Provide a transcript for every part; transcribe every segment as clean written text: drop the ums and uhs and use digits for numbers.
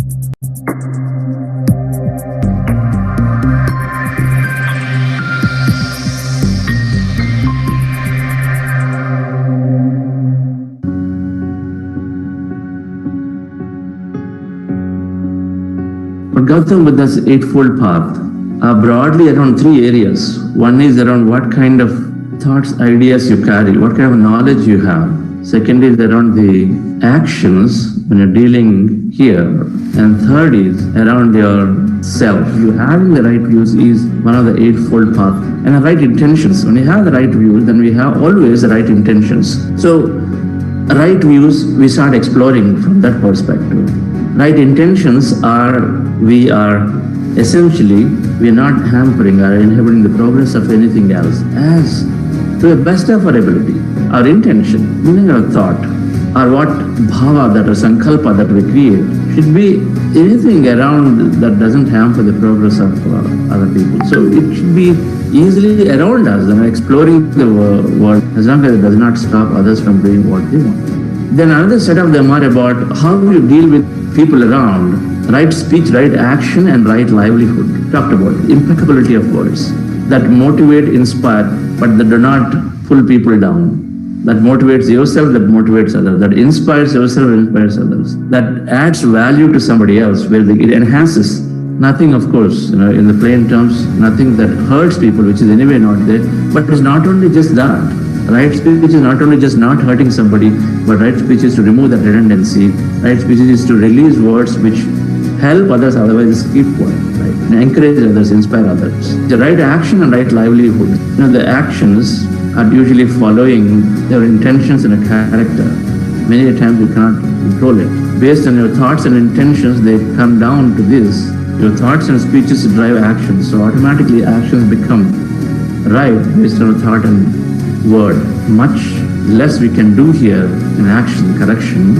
But Gautam Buddha's Eightfold Path are broadly around three areas. One is around what kind of thoughts, ideas you carry, what kind of knowledge you have. Second is around the actions when you're dealing here. And third is around your self. You having the right views is one of the Eightfold Path. And the right intentions. When you have the right views, then we have always the right intentions. So right views, we start exploring from that perspective. Right intentions are, we are essentially, we are not hampering or inhibiting the progress of anything else. As to the best of our ability, our intention, meaning our thought, or what bhava, that or sankalpa that we create, should be anything around that doesn't hamper the progress of other people. So it should be easily around us and exploring the world, as long as it does not stop others from doing what they want. Then another set of them are about how you deal with people around, right speech, right action, and right livelihood. Talked about impeccability of words that motivate, inspire, but that do not pull people down. That motivates yourself, that motivates others, that inspires yourself, inspires others, that adds value to somebody else, where it enhances. Nothing, of course, in the plain terms, nothing that hurts people, which is anyway not there. But it's not only just that. Right speech is not only just not hurting somebody, but right speech is to remove that redundancy. Right speech is to release words which help others, otherwise just keep quiet, right? And encourage others, inspire others. The right action and right livelihood. The actions are usually following their intentions and a character. Many times you cannot control it. Based on your thoughts and intentions, they come down to this. Your thoughts and speeches drive actions, so automatically actions become right based on a thought and word. Much less we can do here in action, correction,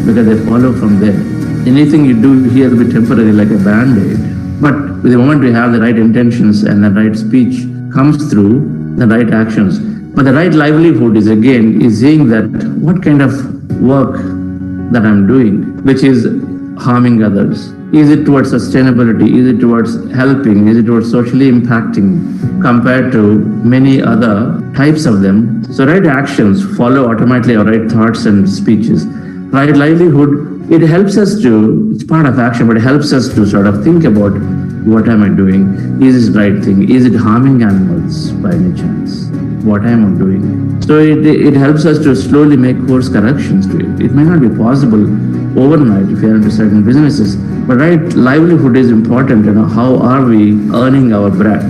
because they follow from there. Anything you do here will be temporary, like a band-aid. But the moment we have the right intentions and the right speech comes through, the right actions. But the right livelihood is seeing that what kind of work that I'm doing, which is harming others. Is it towards sustainability? Is it towards helping? Is it towards socially impacting compared to many other types of them? So right actions follow automatically our right thoughts and speeches. Right livelihood, it helps us to, it's part of action, but it helps us to sort of think about what am I doing? Is this the right thing? Is it harming animals by any chance? What am I doing? So it helps us to slowly make course corrections to it. It may not be possible overnight if you are into certain businesses, but right livelihood is important. How are we earning our bread,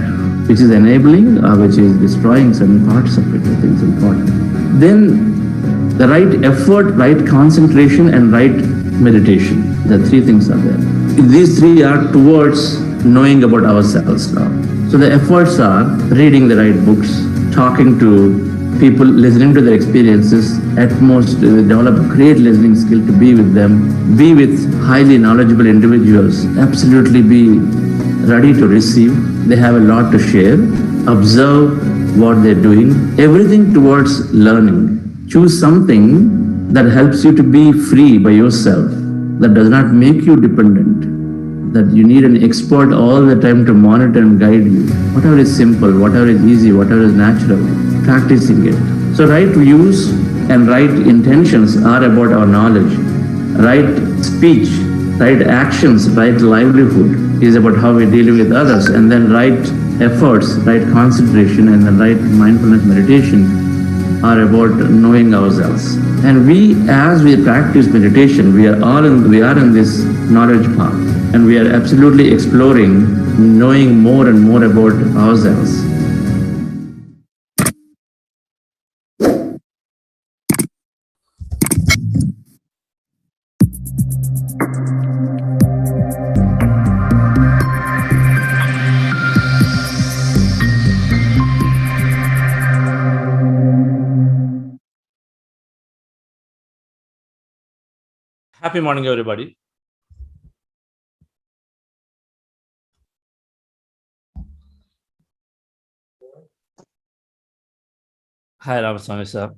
which is enabling or which is destroying certain parts of it? I think it's important. Then the right effort, right concentration, and right meditation. The three things are there. These three are towards knowing about ourselves now. So the efforts are reading the right books, talking to people, listening to their experiences, at most develop a great listening skill to be with them, be with highly knowledgeable individuals, absolutely be ready to receive. They have a lot to share. Observe what they're doing. Everything towards learning. Choose something that helps you to be free by yourself, that does not make you dependent, that you need an expert all the time to monitor and guide you. Whatever is simple, whatever is easy, whatever is natural, practicing it. So right views and right intentions are about our knowledge. Right speech, right actions, right livelihood is about how we deal with others. And then right efforts, right concentration, and then right mindfulness meditation are about knowing ourselves. And as we practice meditation, we are in this knowledge path, and we are absolutely exploring, knowing more and more about ourselves. Happy morning, everybody. Hi, Ramaswamy sir.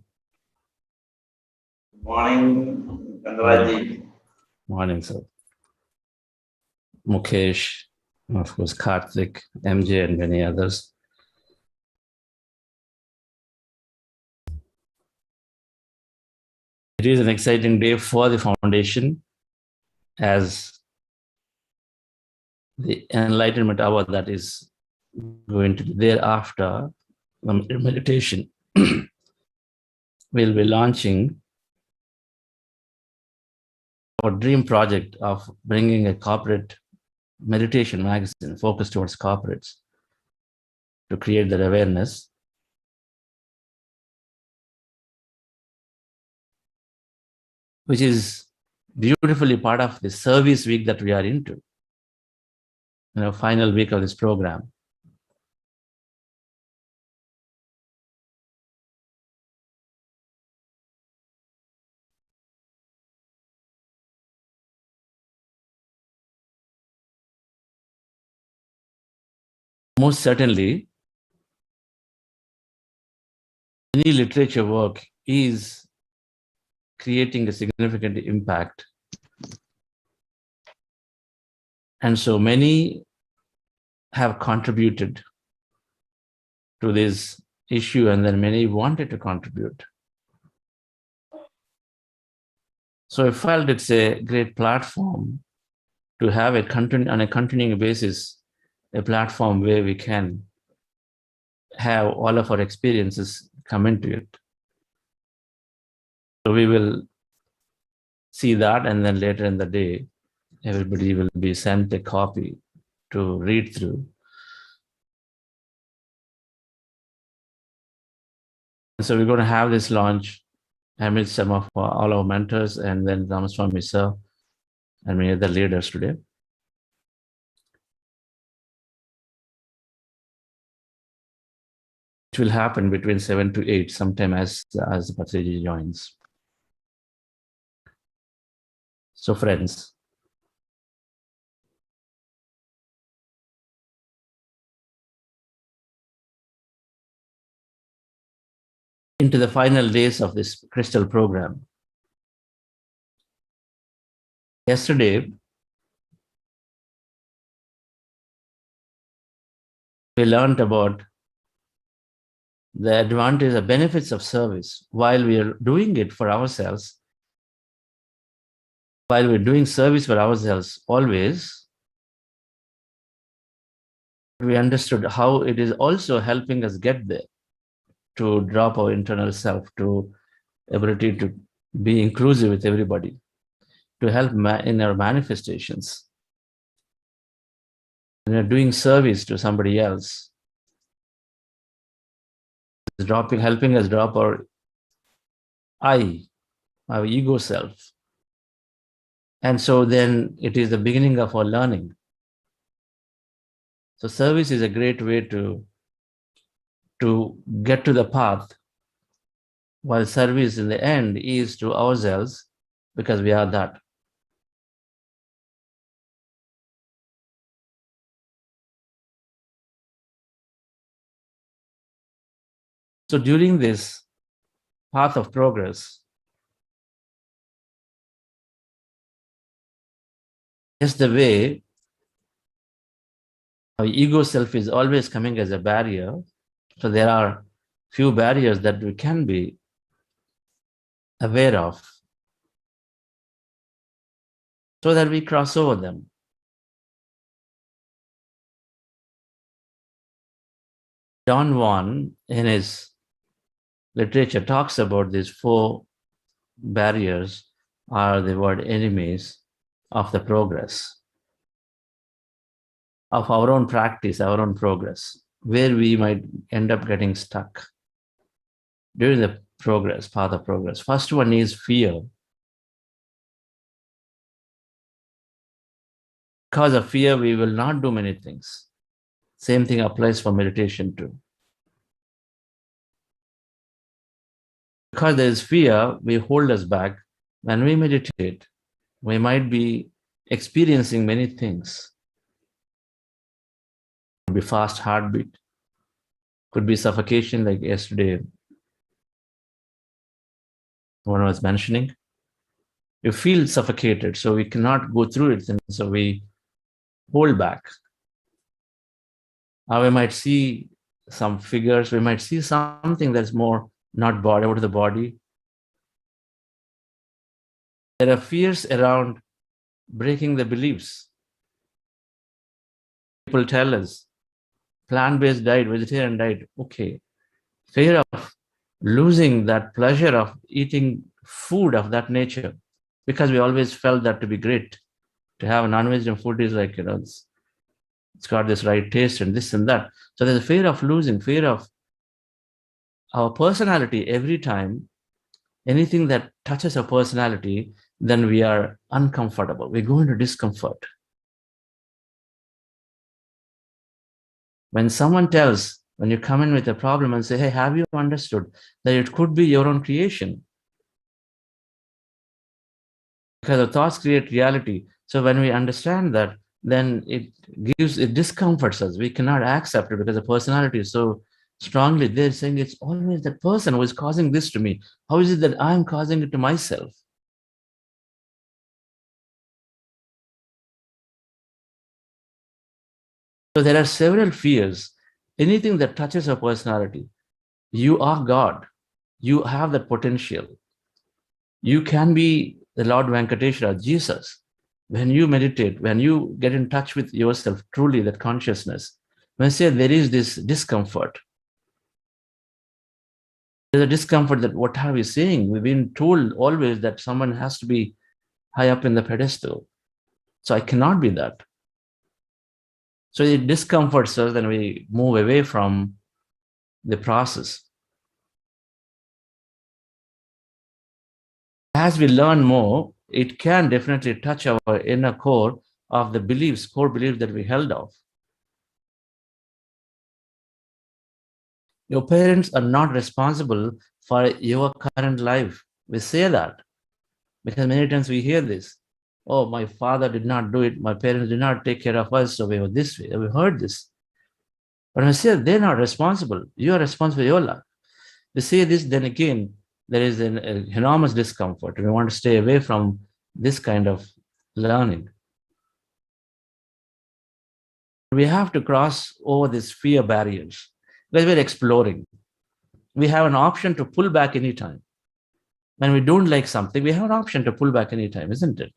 Morning, Kandraji. Morning, sir. Mukesh, of course, Karthik, MJ, and many others. It is an exciting day for the foundation as the Enlightenment hour that is going to be thereafter, meditation. We'll be launching our dream project of bringing a corporate meditation magazine focused towards corporates to create that awareness. Which is beautifully part of the service week that we are into, final week of this program. Most certainly, any literature work is creating a significant impact. And so many have contributed to this issue, and then many wanted to contribute. So I felt it's a great platform to have on a continuing basis, a platform where we can have all of our experiences come into it. So we will see that, and then later in the day, everybody will be sent a copy to read through. So we're going to have this launch amid some of all our mentors, and then Ramaswamy sir and many other leaders today. It will happen between 7 to 8 sometime as Patriji joins. So friends, into the final days of this crystal program. Yesterday, we learned about the advantage, the benefits of service while we are doing it for ourselves. While we're doing service for ourselves, always, we understood how it is also helping us get there, to drop our internal self, to ability to be inclusive with everybody, to help in our manifestations. When we're doing service to somebody else, it's helping us drop our ego self. And so then it is the beginning of our learning. So service is a great way to get to the path, while service in the end is to ourselves, because we are that. So during this path of progress, just the way our ego self is always coming as a barrier, so there are few barriers that we can be aware of, so that we cross over them. Don Juan, in his literature, talks about these 4 barriers are the word enemies of the progress, of our own practice, our own progress, where we might end up getting stuck during the progress, path of progress. First one is fear. Because of fear, we will not do many things. Same thing applies for meditation too. Because there is fear, we hold us back. When we meditate, we might be experiencing many things. Could be fast heartbeat, could be suffocation, like yesterday one was mentioning. You feel suffocated, so we cannot go through it, and so we hold back. We might see some figures, we might see something that's more not body, out of the body. There are fears around breaking the beliefs. People tell us, plant-based diet, vegetarian diet, okay. Fear of losing that pleasure of eating food of that nature, because we always felt that to be great. To have a non-vegetarian food is like, it's got this right taste and this and that. So there's a fear of losing, fear of our personality. Every time anything that touches our personality, then we are uncomfortable. We go into discomfort. When someone tells, when you come in with a problem and say, hey, have you understood that it could be your own creation? Because the thoughts create reality. So when we understand that, then it discomforts us. We cannot accept it because the personality is so strongly there, saying it's always that person who is causing this to me. How is it that I'm causing it to myself? So there are several fears. Anything that touches our personality, you are God. You have that potential. You can be the Lord Venkateshwara, Jesus. When you meditate, when you get in touch with yourself, truly that consciousness, when I say there is this discomfort, there's a discomfort that what are we saying? We've been told always that someone has to be high up in the pedestal. So I cannot be that. So it discomforts us, and we move away from the process. As we learn more, it can definitely touch our inner core of the beliefs, core beliefs that we held of. Your parents are not responsible for your current life. We say that because many times we hear this. Oh, my father did not do it. My parents did not take care of us. So we were this way. We heard this. But when I say they're not responsible, you are responsible for your life. We say this, then again, there is an enormous discomfort. We want to stay away from this kind of learning. We have to cross over these fear barriers. When we're exploring, we have an option to pull back anytime. When we don't like something, we have an option to pull back anytime, isn't it?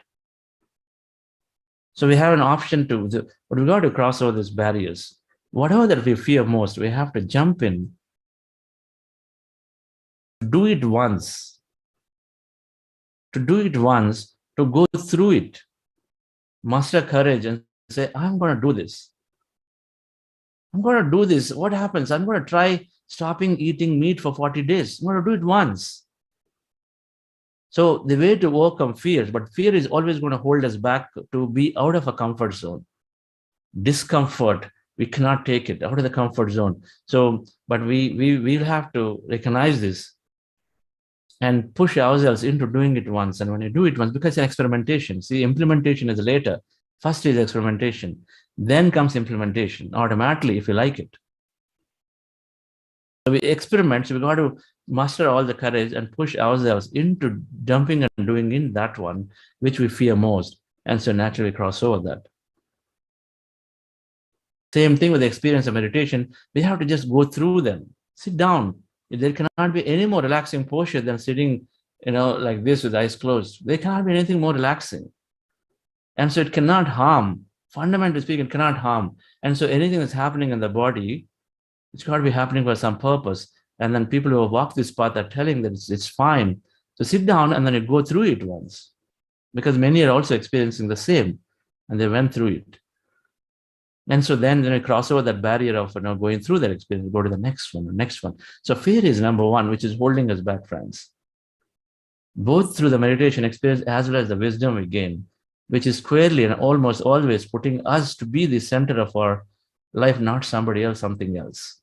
So we have an option to, but we got to cross over these barriers. Whatever that we fear most, we have to jump in, do it once, to go through it, muster courage and say, I'm going to do this. I'm going to do this. What happens? I'm going to try stopping eating meat for 40 days. I'm going to do it once. So the way to overcome fears, but fear is always going to hold us back to be out of a comfort zone. Discomfort, we cannot take it out of the comfort zone. So, but we'll have to recognize this and push ourselves into doing it once. And when you do it once, because it's experimentation, see, implementation is later. First is experimentation, then comes implementation automatically if you like it. So we experiment, so we got to muster all the courage and push ourselves into jumping and doing in that one, which we fear most. And so naturally cross over that. Same thing with the experience of meditation. We have to just go through them. Sit down. There cannot be any more relaxing posture than sitting, like this with eyes closed. There cannot be anything more relaxing. And so it cannot harm. Fundamentally speaking, it cannot harm. And so anything that's happening in the body, it's got to be happening for some purpose. And then people who have walked this path are telling that it's fine. So sit down and then you go through it once. Because many are also experiencing the same. And they went through it. And so then we cross over that barrier of going through that experience, go to the next one, the next one. So fear is number one, which is holding us back, friends. Both through the meditation experience as well as the wisdom we gain, which is squarely and almost always putting us to be the center of our life, not somebody else, something else.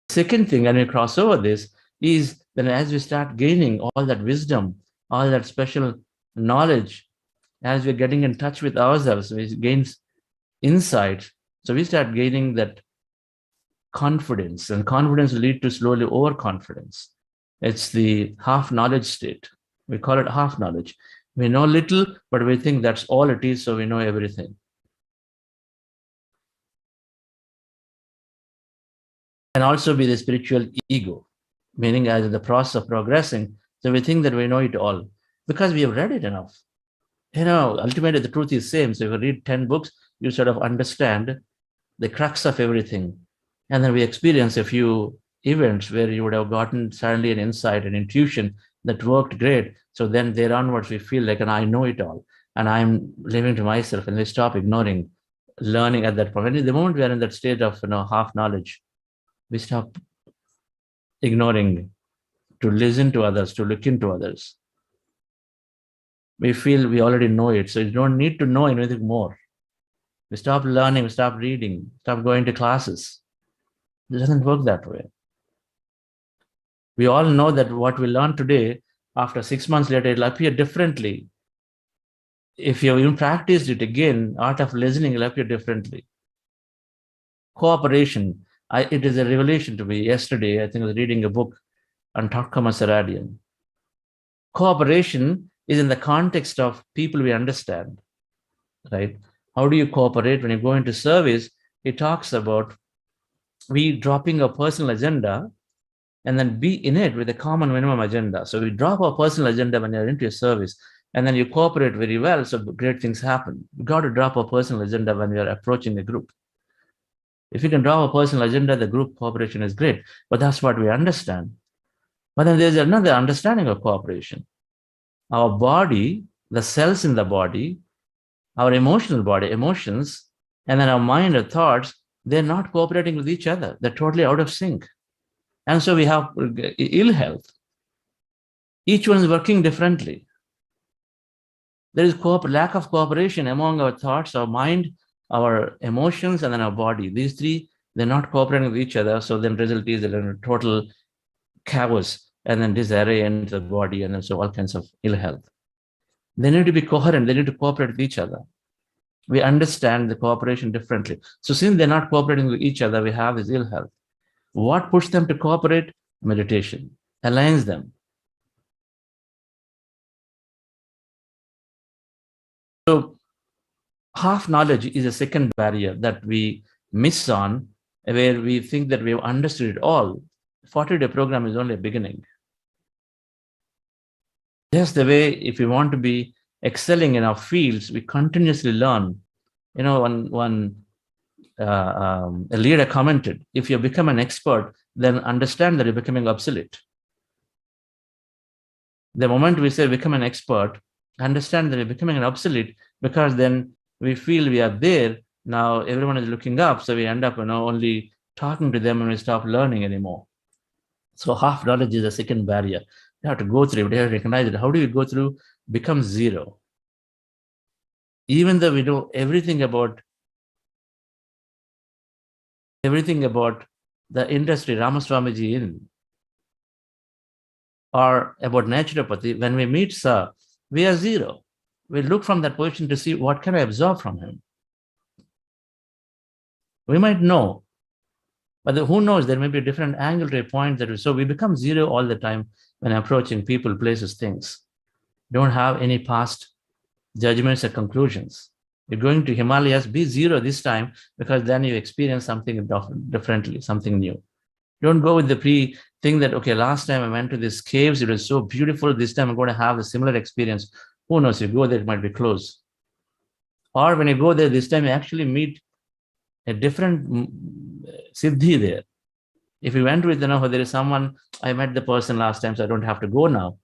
Second thing, and we cross over this, is then as we start gaining all that wisdom, all that special knowledge, as we're getting in touch with ourselves, we gain insight. So we start gaining that confidence, and confidence will lead to slowly overconfidence. It's the half knowledge state. We call it half knowledge. We know little, but we think that's all it is, so we know everything. Can also be the spiritual ego, meaning as in the process of progressing, so we think that we know it all because we have read it enough. Ultimately the truth is same. So if you read 10 books, you sort of understand the crux of everything. And then we experience a few events where you would have gotten suddenly an insight, an intuition that worked great. So then there onwards, we feel like, and I know it all, and I'm living to myself, and we stop ignoring learning at that point. And the moment we are in that state of half knowledge, we stop ignoring to listen to others, to look into others. We feel we already know it, so you don't need to know anything more. We stop learning, we stop reading, stop going to classes. It doesn't work that way. We all know that what we learn today, after 6 months later, it'll appear differently. If you even practiced it again, art of listening will appear differently. Cooperation. It is a revelation to me. Yesterday, I think I was reading a book on Takama Saradian. Cooperation is in the context of people we understand, right? How do you cooperate? When you go into service, it talks about we dropping a personal agenda and then be in it with a common minimum agenda. So we drop our personal agenda when you're into your service, and then you cooperate very well, so great things happen. You got to drop a personal agenda when you're approaching a group. If you can drop a personal agenda, the group cooperation is great, but that's what we understand. But then there's another understanding of cooperation. Our body, the cells in the body, our emotional body, emotions, and then our mind or thoughts, they're not cooperating with each other. They're totally out of sync. And so we have ill health. Each one is working differently. There is lack of cooperation among our thoughts, our mind, our emotions, and then our body. These three, they're not cooperating with each other. So then result is a total chaos and then disarray in the body, and then so all kinds of ill health. They need to be coherent. They need to cooperate with each other. We understand the cooperation differently. So since they're not cooperating with each other, we have this ill health. What pushes them to cooperate? Meditation aligns them. So half knowledge is a second barrier that we miss on, where we think that we have understood it all. 40-day program is only a beginning. Just the way if we want to be excelling in our fields, we continuously learn. A leader commented, if you become an expert, then understand that you're becoming obsolete. The moment we say become an expert, understand that you're becoming an obsolete, because then we feel we are there. Now everyone is looking up, so we end up only talking to them and we stop learning anymore. So half knowledge is the second barrier. You have to go through it, you have to recognize it. How do you go through? Become zero. Even though we know everything about the industry Ramaswamiji in, or about naturopathy, when we meet Sir, we are zero. We look from that position to see what can I absorb from him. We might know, but who knows, there may be a different angle to a point so we become zero all the time when approaching people, places, things. Don't have any past judgments or conclusions. You're going to Himalayas, be zero this time, because then you experience something differently, something new. Don't go with the thing that, okay, last time I went to these caves, it was so beautiful. This time I'm going to have a similar experience. Who knows? You go there, it might be closed. Or when you go there, this time you actually meet a different siddhi there. If you went with, there is someone, I met the person last time, so I don't have to go now.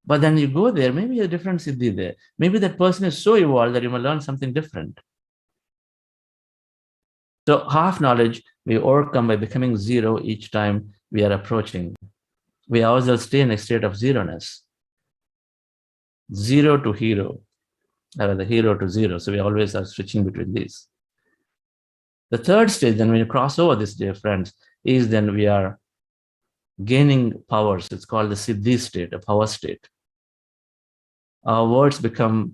But then you go there, maybe a different siddhi there. Maybe that person is so evolved that you will learn something different. So half knowledge, we overcome by becoming zero each time we are approaching. We ourselves stay in a state of zeroness. Zero to hero, or the hero to zero. So we always are switching between these. The third stage, then when you cross over this, dear friends, is then we are gaining powers. It's called the siddhi state, a power state. Our words become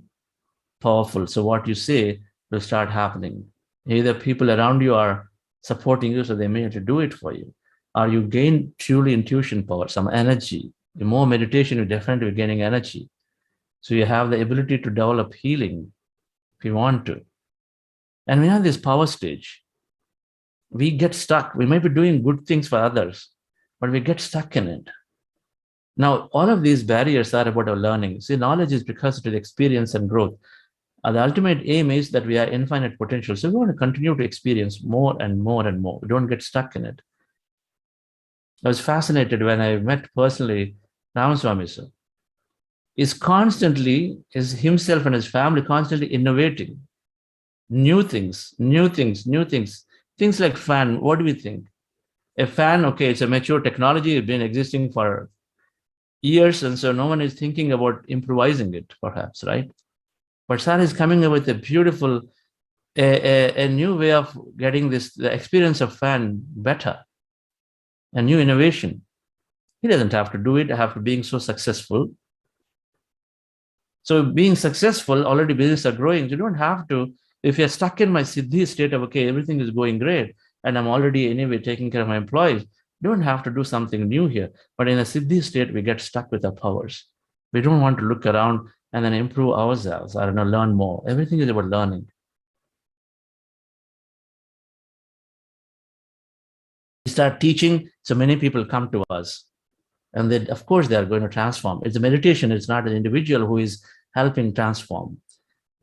powerful. So what you say will start happening. Either people around you are supporting you, so they may have to do it for you, or you gain truly intuition power, some energy. The more meditation, you definitely gaining energy. So you have the ability to develop healing if you want to. And we have this power stage. We get stuck. We might be doing good things for others, but we get stuck in it. Now, all of these barriers are about our learning. See, knowledge is because it is experience and growth. The ultimate aim is that we are infinite potential. So we want to continue to experience more and more and more. We don't get stuck in it. I was fascinated when I met personally Ramaswamy sir. Is himself and his family constantly innovating new things, new things, new things. Things like fan. What do we think? A fan, okay, it's a mature technology. It's been existing for years, and so no one is thinking about improvising it, perhaps, right? But Sir is coming up with a beautiful, a new way of getting the experience of fan better, a new innovation. He doesn't have to do it after being so successful. So being successful, already business are growing. You don't have to, if you're stuck in my Siddhi state of, okay, everything is going great, and I'm already anyway taking care of my employees, you don't have to do something new here. But in a Siddhi state, we get stuck with our powers. We don't want to look around and then improve ourselves. I don't know, learn more. Everything is about learning. We start teaching, so many people come to us. And then, of course, they are going to transform. It's a meditation. It's not an individual who is helping transform.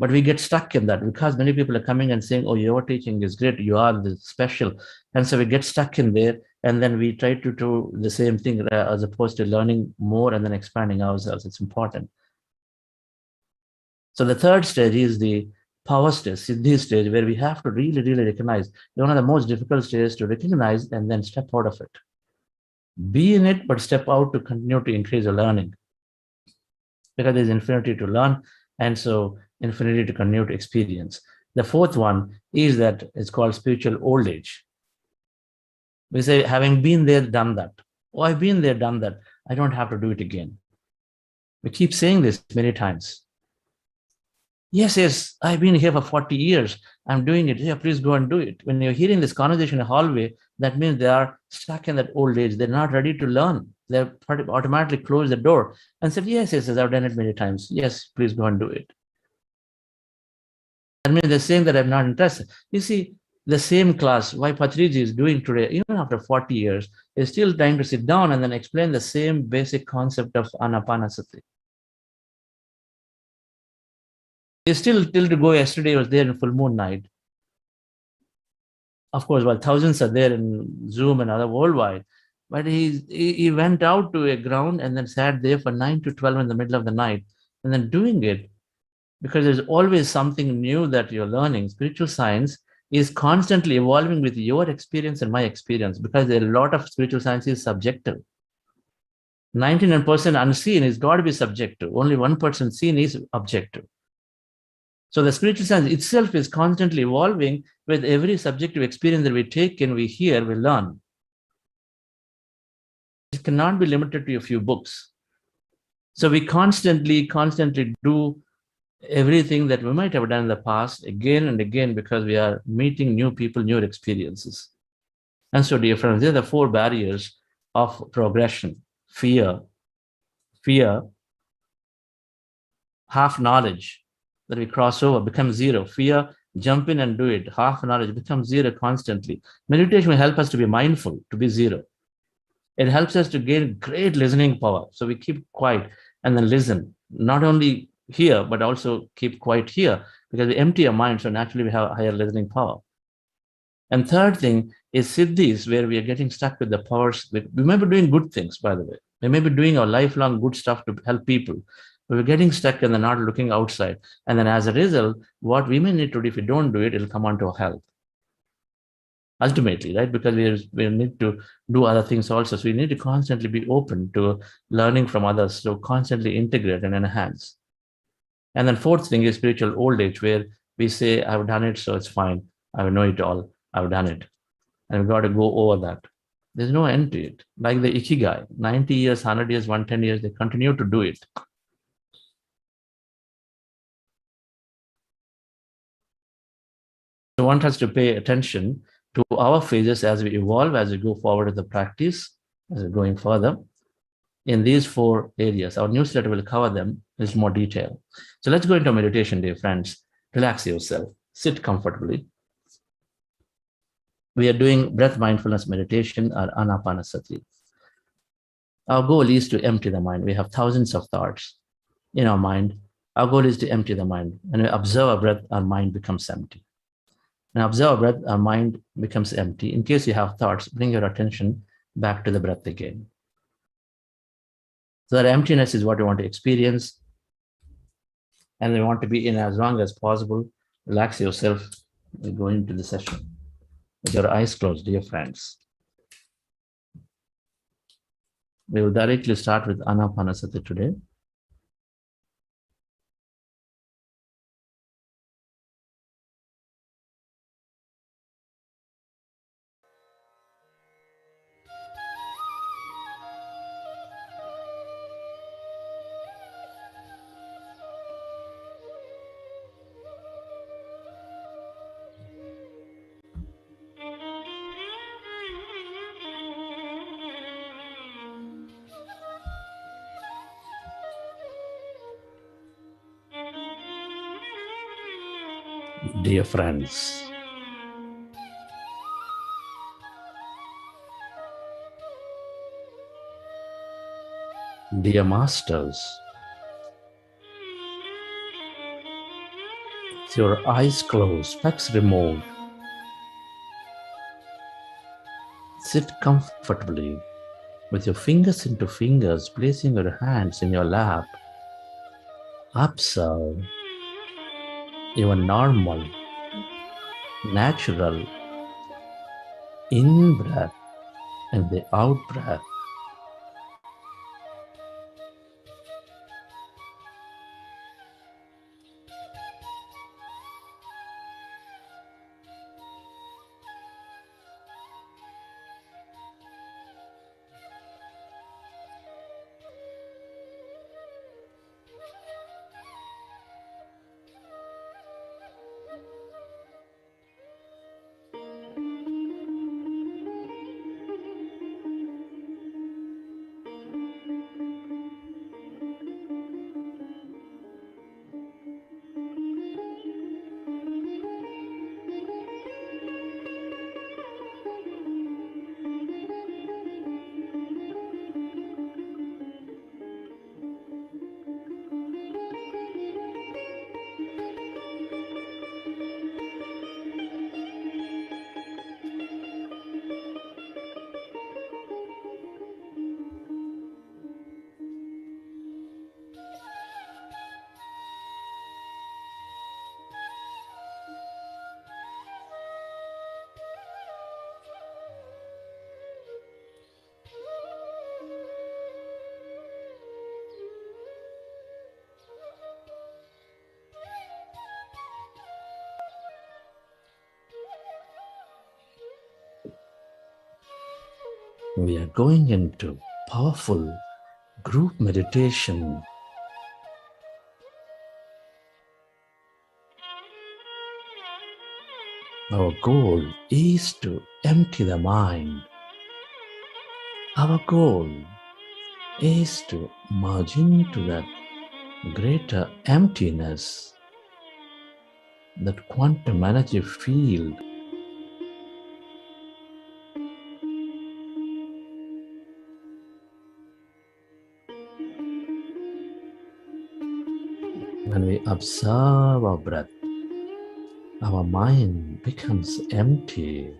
But we get stuck in that because many people are coming and saying, oh, your teaching is great. You are special. And so we get stuck in there. And then we try to do the same thing as opposed to learning more and then expanding ourselves. It's important. So the third stage is the power stage, Siddhi stage, where we have to really, really recognize. One of the most difficult stages to recognize and then step out of it. Be in it, but step out to continue to increase your learning. Because there's infinity to learn, and so infinity to continue to experience. The fourth one is that it's called spiritual old age. We say, having been there, done that. Oh, I've been there, done that. I don't have to do it again. We keep saying this many times. Yes, I've been here for 40 years. I'm doing it. Yeah, please go and do it. When you're hearing this conversation in the hallway, that means they are stuck in that old age. They're not ready to learn. They automatically close the door and said, yes, I've done it many times. Yes, please go and do it. That means they're saying that I'm not interested. You see, the same class, why Patriji is doing today, even after 40 years, is still trying to sit down and then explain the same basic concept of Anapanasati. He's still till to go. Yesterday was there in full moon night. Of course, while thousands are there in Zoom and other worldwide, but he went out to a ground and then sat there for 9 to 12 in the middle of the night and then doing it, because there's always something new that you're learning. Spiritual science is constantly evolving with your experience and my experience, because a lot of spiritual science is subjective. 99% unseen is got to be subjective. Only 1% seen is objective. So the spiritual science itself is constantly evolving with every subjective experience that we take and we hear, we learn. It cannot be limited to a few books. So we constantly do everything that we might have done in the past again and again, because we are meeting new people, new experiences. And so, dear friends, these are the four barriers of progression. Fear, half knowledge, that we cross over, becomes zero. Fear, jump in and do it. Half knowledge becomes zero constantly. Meditation will help us to be mindful, to be zero. It helps us to gain great listening power. So we keep quiet and then listen. Not only here, but also keep quiet here, because we empty our mind. So naturally we have higher listening power. And third thing is siddhis, where we are getting stuck with the powers. We may be doing good things, by the way. We may be doing our lifelong good stuff to help people. But we're getting stuck and they're not looking outside. And then as a result, what we may need to do, if we don't do it, it'll come onto our health. Ultimately, right? Because we need to do other things also. So we need to constantly be open to learning from others, so constantly integrate and enhance. And then fourth thing is spiritual old age, where we say, I've done it, so it's fine. I know it all. I've done it. And we've got to go over that. There's no end to it. Like the Ikigai, 90 years, 100 years, 110 years, they continue to do it. I want us to pay attention to our phases as we evolve, as we go forward with the practice, as we're going further. in these 4 areas. Our newsletter will cover them in more detail. So let's go into meditation, dear friends. Relax yourself, sit comfortably. We are doing breath mindfulness meditation or anapanasati. Our goal is to empty the mind. We have thousands of thoughts in our mind. Our goal is to empty the mind. When we observe our breath, our mind becomes empty. When we observe our breath, our mind becomes empty. In case you have thoughts, bring your attention back to the breath again. So that emptiness is what we want to experience, and we want to be in as long as possible. Relax yourself. We go into the session with your eyes closed, dear friends. We will directly start with Anapanasati today. Dear friends, dear masters, with your eyes closed, specs removed, sit comfortably with your fingers into fingers, placing your hands in your lap. Observe your normal, natural in-breath and the out-breath. We are going into powerful group meditation. Our goal is to empty the mind. Our goal is to merge into that greater emptiness, that quantum energy field. When we observe our breath, our mind becomes empty.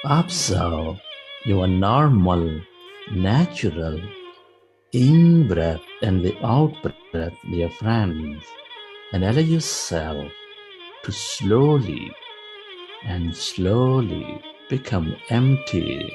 Observe your normal, natural in-breath and the out-breath, dear friends, and allow yourself to slowly become empty.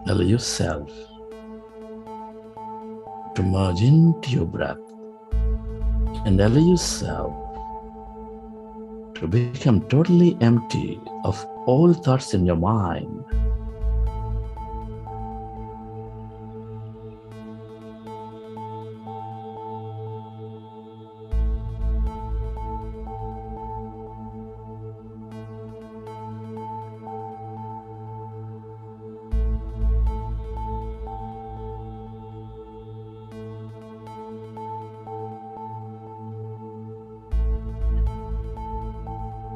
Allow yourself to merge into your breath and allow yourself to become totally empty of all thoughts in your mind.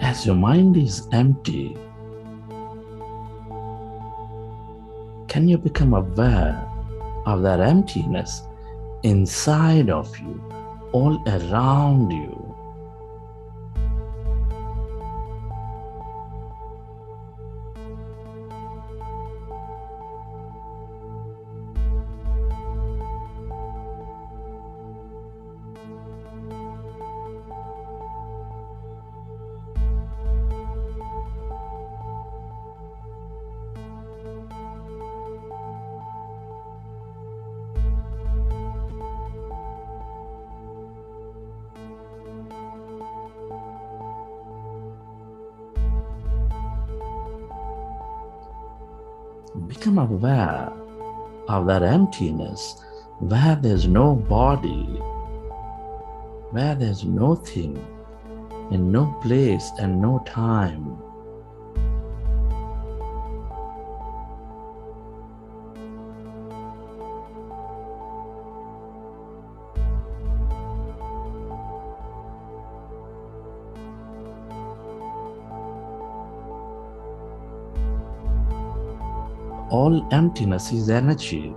As your mind is empty, can you become aware of that emptiness inside of you, all around you? Become aware of that emptiness where there's no body, where there's nothing, in no place and no time. All emptiness is energy.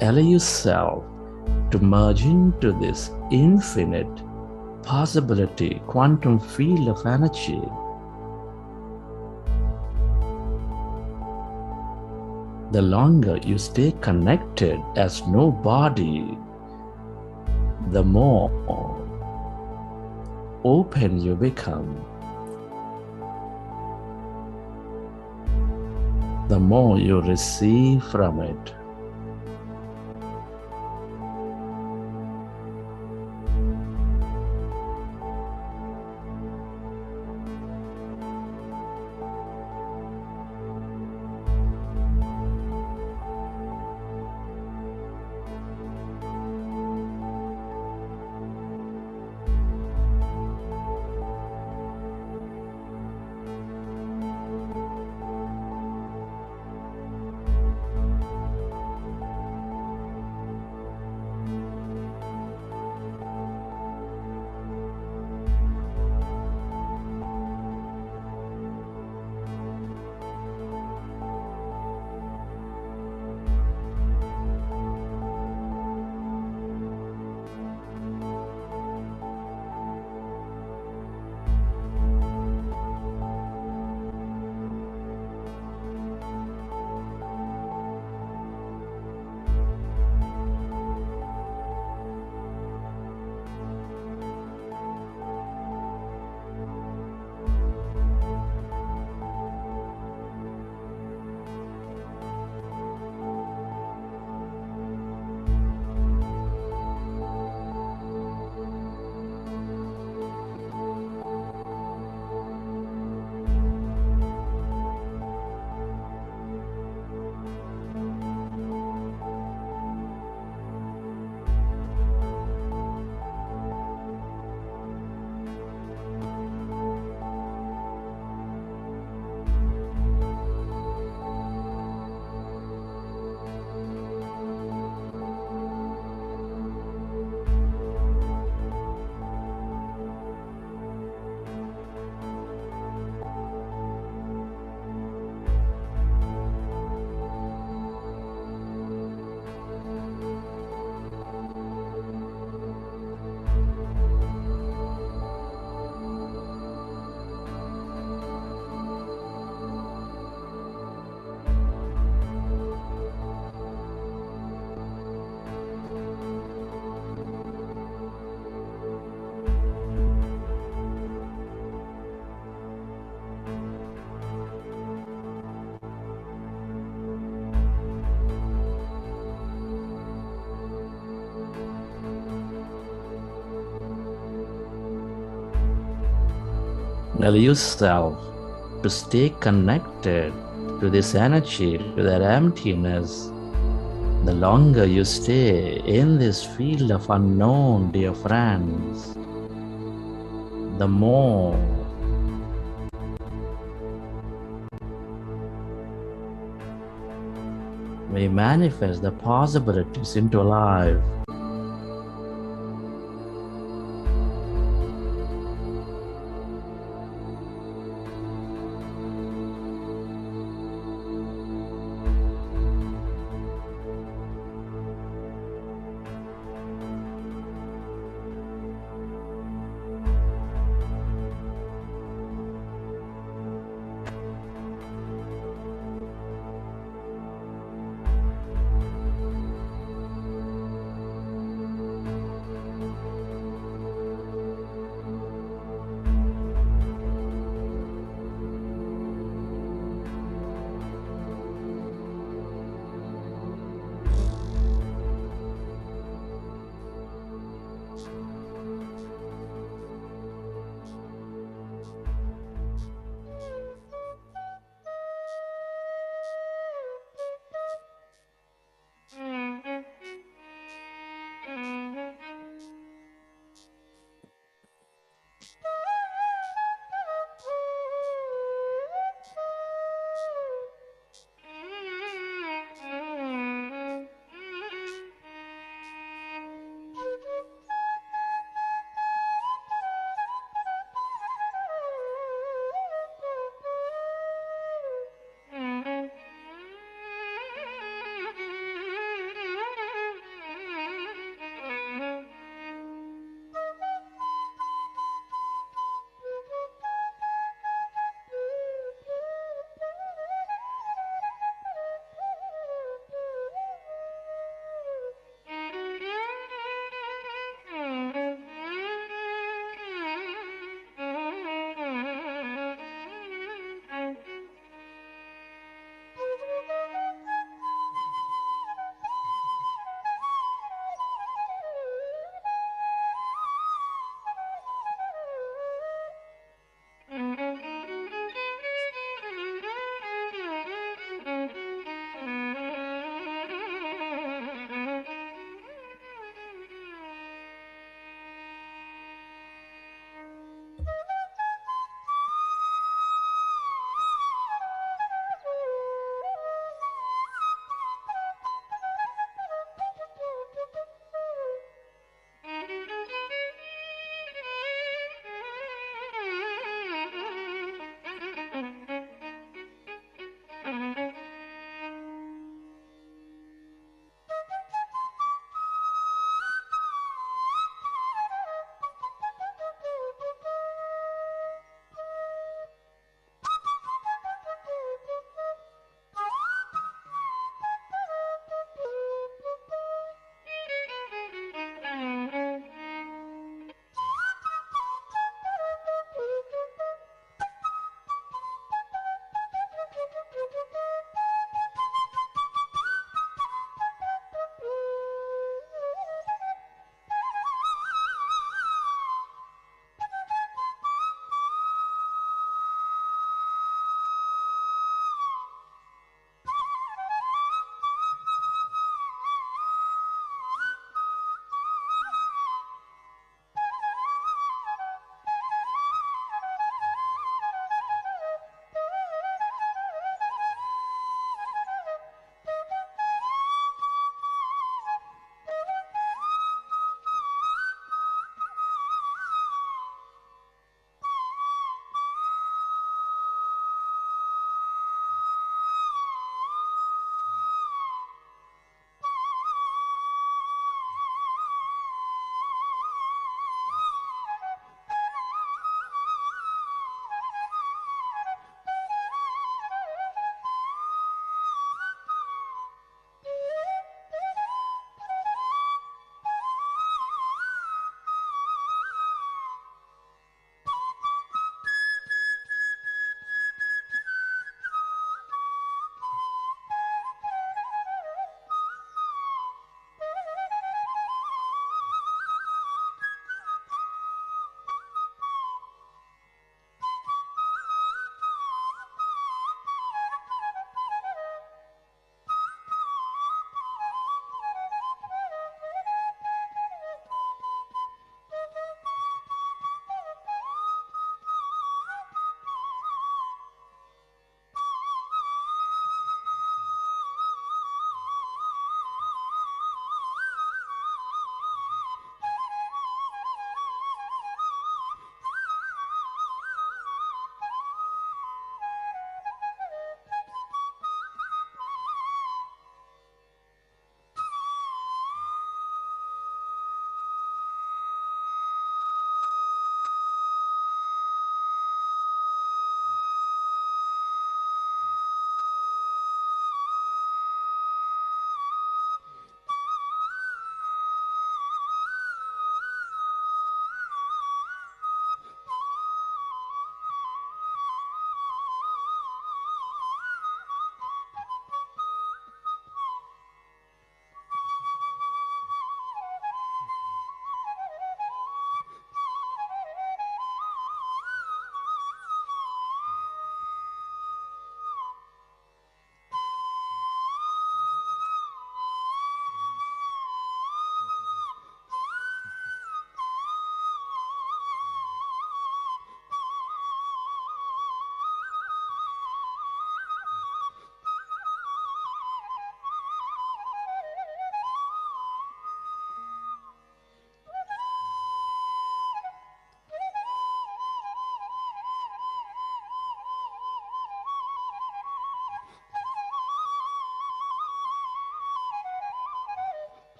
Allow yourself to merge into this infinite possibility, quantum field of energy. The longer you stay connected as no body, the more open you become. The more you receive from it. Allow yourself to stay connected to this energy, to that emptiness. The longer you stay in this field of unknown, dear friends, the more we manifest the possibilities into life.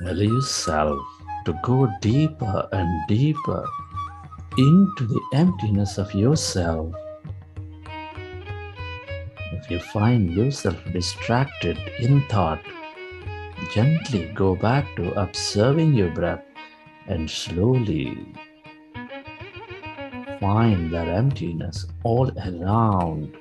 Allow yourself to go deeper and deeper into the emptiness of yourself. If you find yourself distracted in thought, gently go back to observing your breath and slowly find that emptiness all around.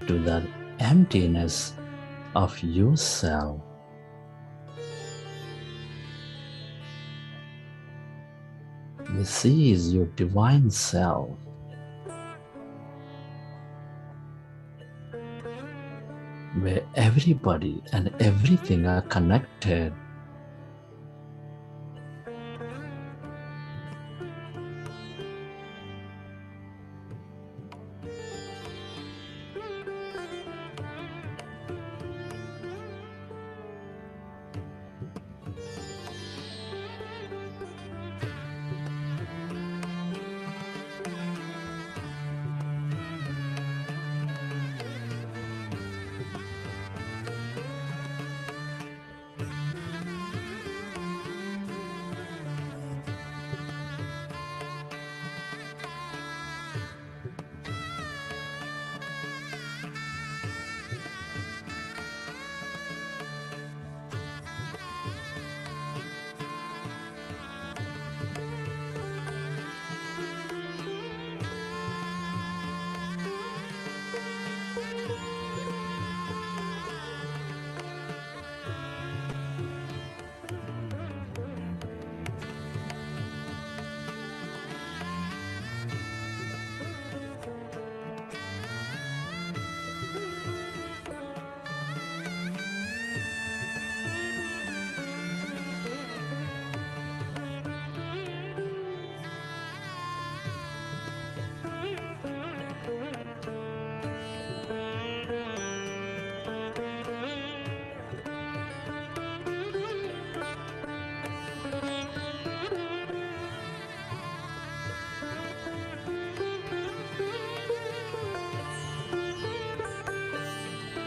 To that emptiness of yourself. This is your divine self. Where everybody and everything are connected.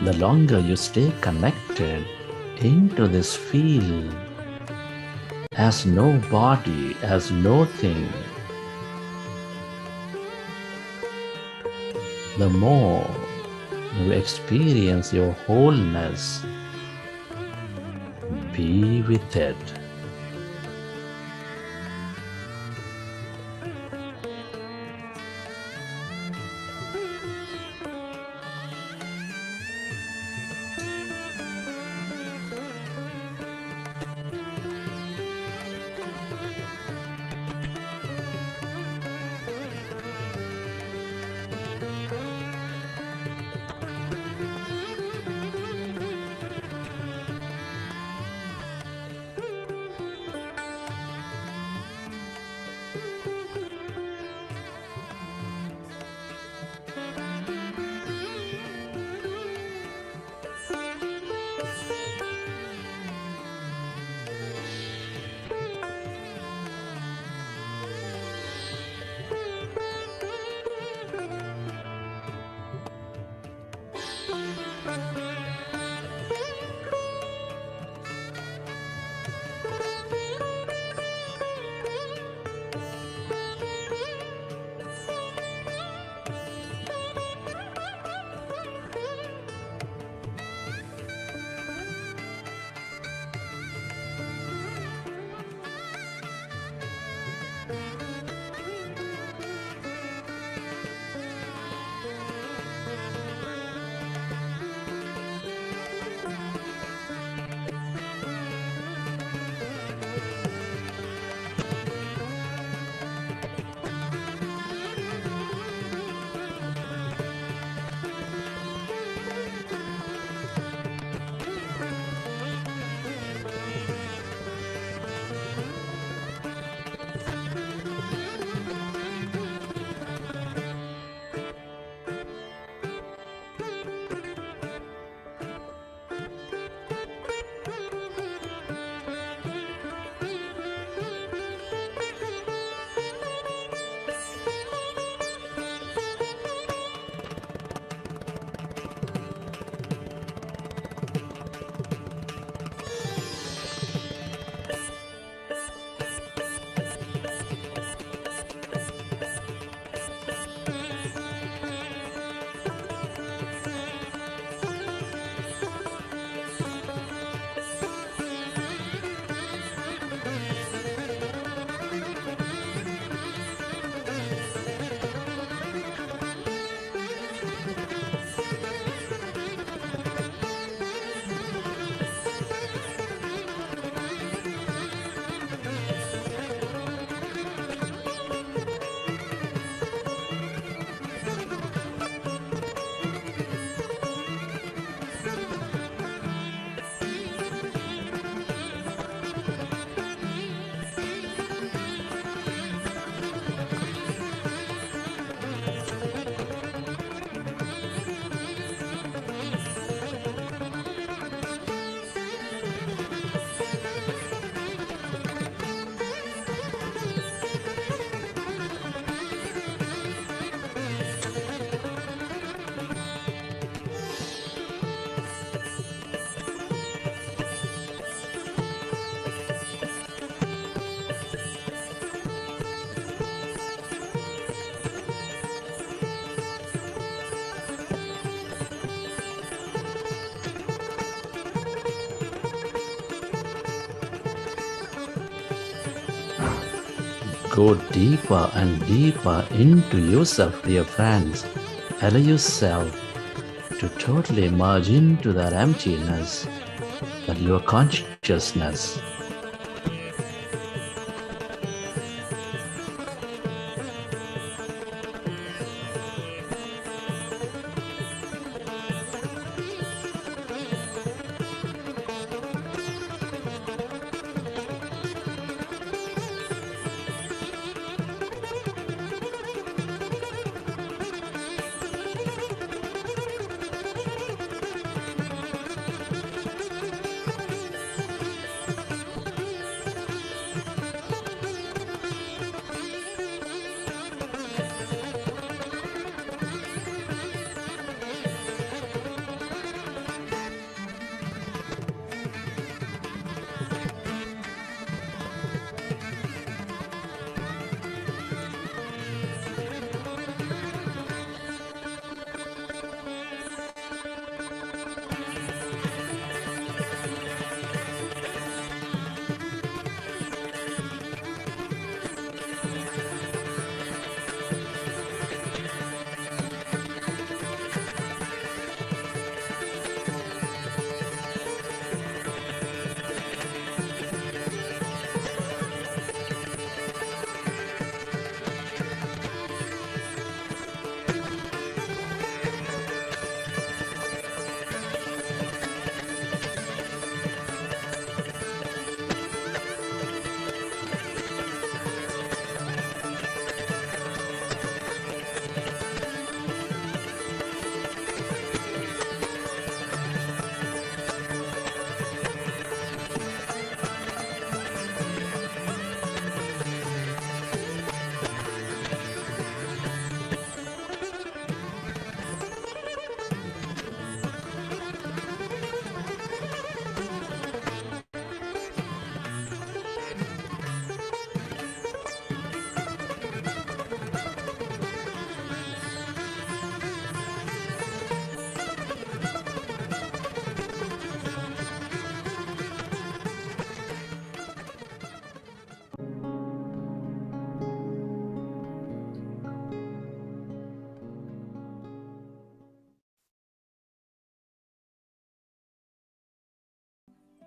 The longer you stay connected into this field, as no body, as no thing, the more you experience your wholeness. Be with it. Go deeper and deeper into yourself, dear friends. Allow yourself to totally merge into that emptiness, that your consciousness.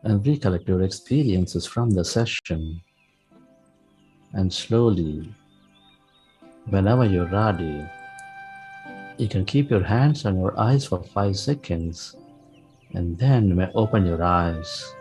And recollect your experiences from the session. And slowly, whenever you're ready, you can keep your hands on your eyes for 5 seconds, and then you may open your eyes.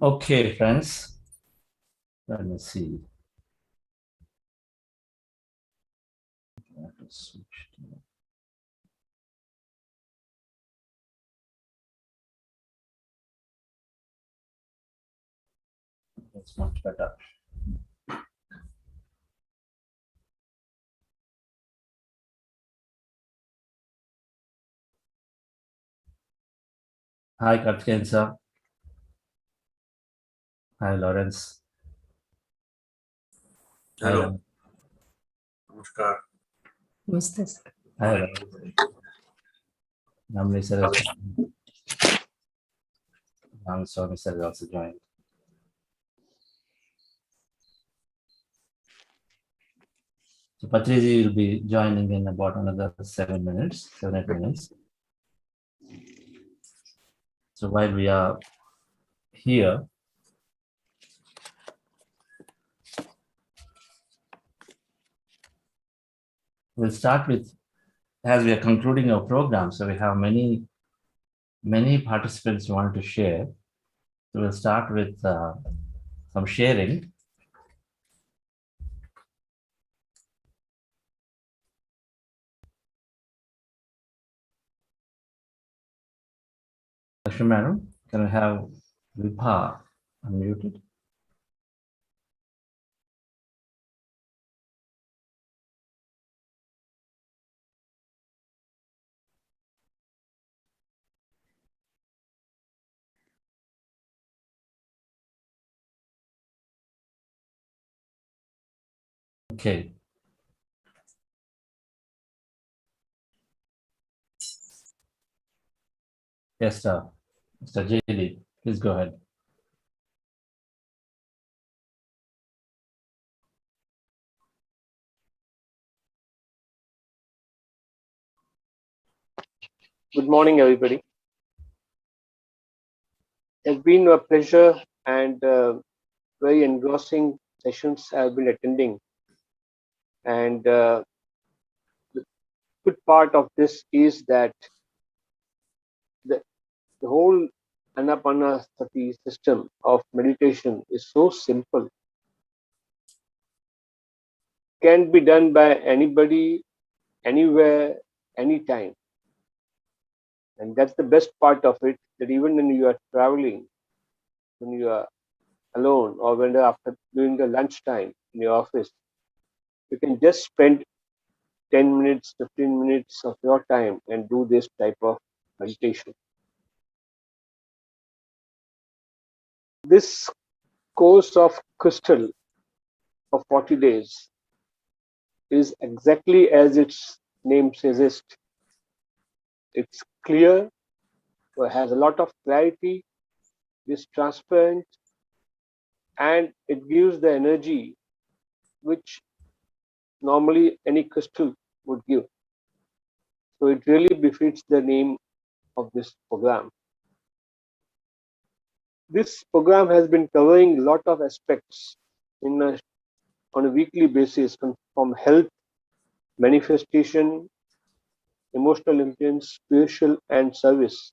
Okay, friends, let me see. That's much better. Hi, Karthikeyan sir. Hi, Lawrence. Hello. Hi, Namaskar. Namaste, sir. hi, Namni sir. Ram Swami sir is also joined. So Patriji will be joining in about another 7 minutes, 7 8 minutes. So while we are here, we'll start with, as we are concluding our program, so we have many participants who want to share. So we'll start with some sharing. Lakshmi Madam, can I have Vibha unmuted? Okay. Yes, sir. Mr. J.D., please go ahead. Good morning, everybody. It's been a pleasure and very engrossing sessions I've been attending. And the good part of this is that the whole Anapanasati system of meditation is so simple, can be done by anybody, anywhere, anytime. And that's the best part of it, that even when you are traveling, when you are alone, or when after doing the lunchtime in your office, you can just spend 10 minutes, 15 minutes of your time and do this type of meditation. This course of Crystal of 40 days is exactly as its name suggests. It's clear, it has a lot of clarity, it's transparent, and it gives the energy which normally any crystal would give. So it really befits the name of this program. This program has been covering a lot of aspects on a weekly basis, from health, manifestation, emotional intelligence, spiritual, and service.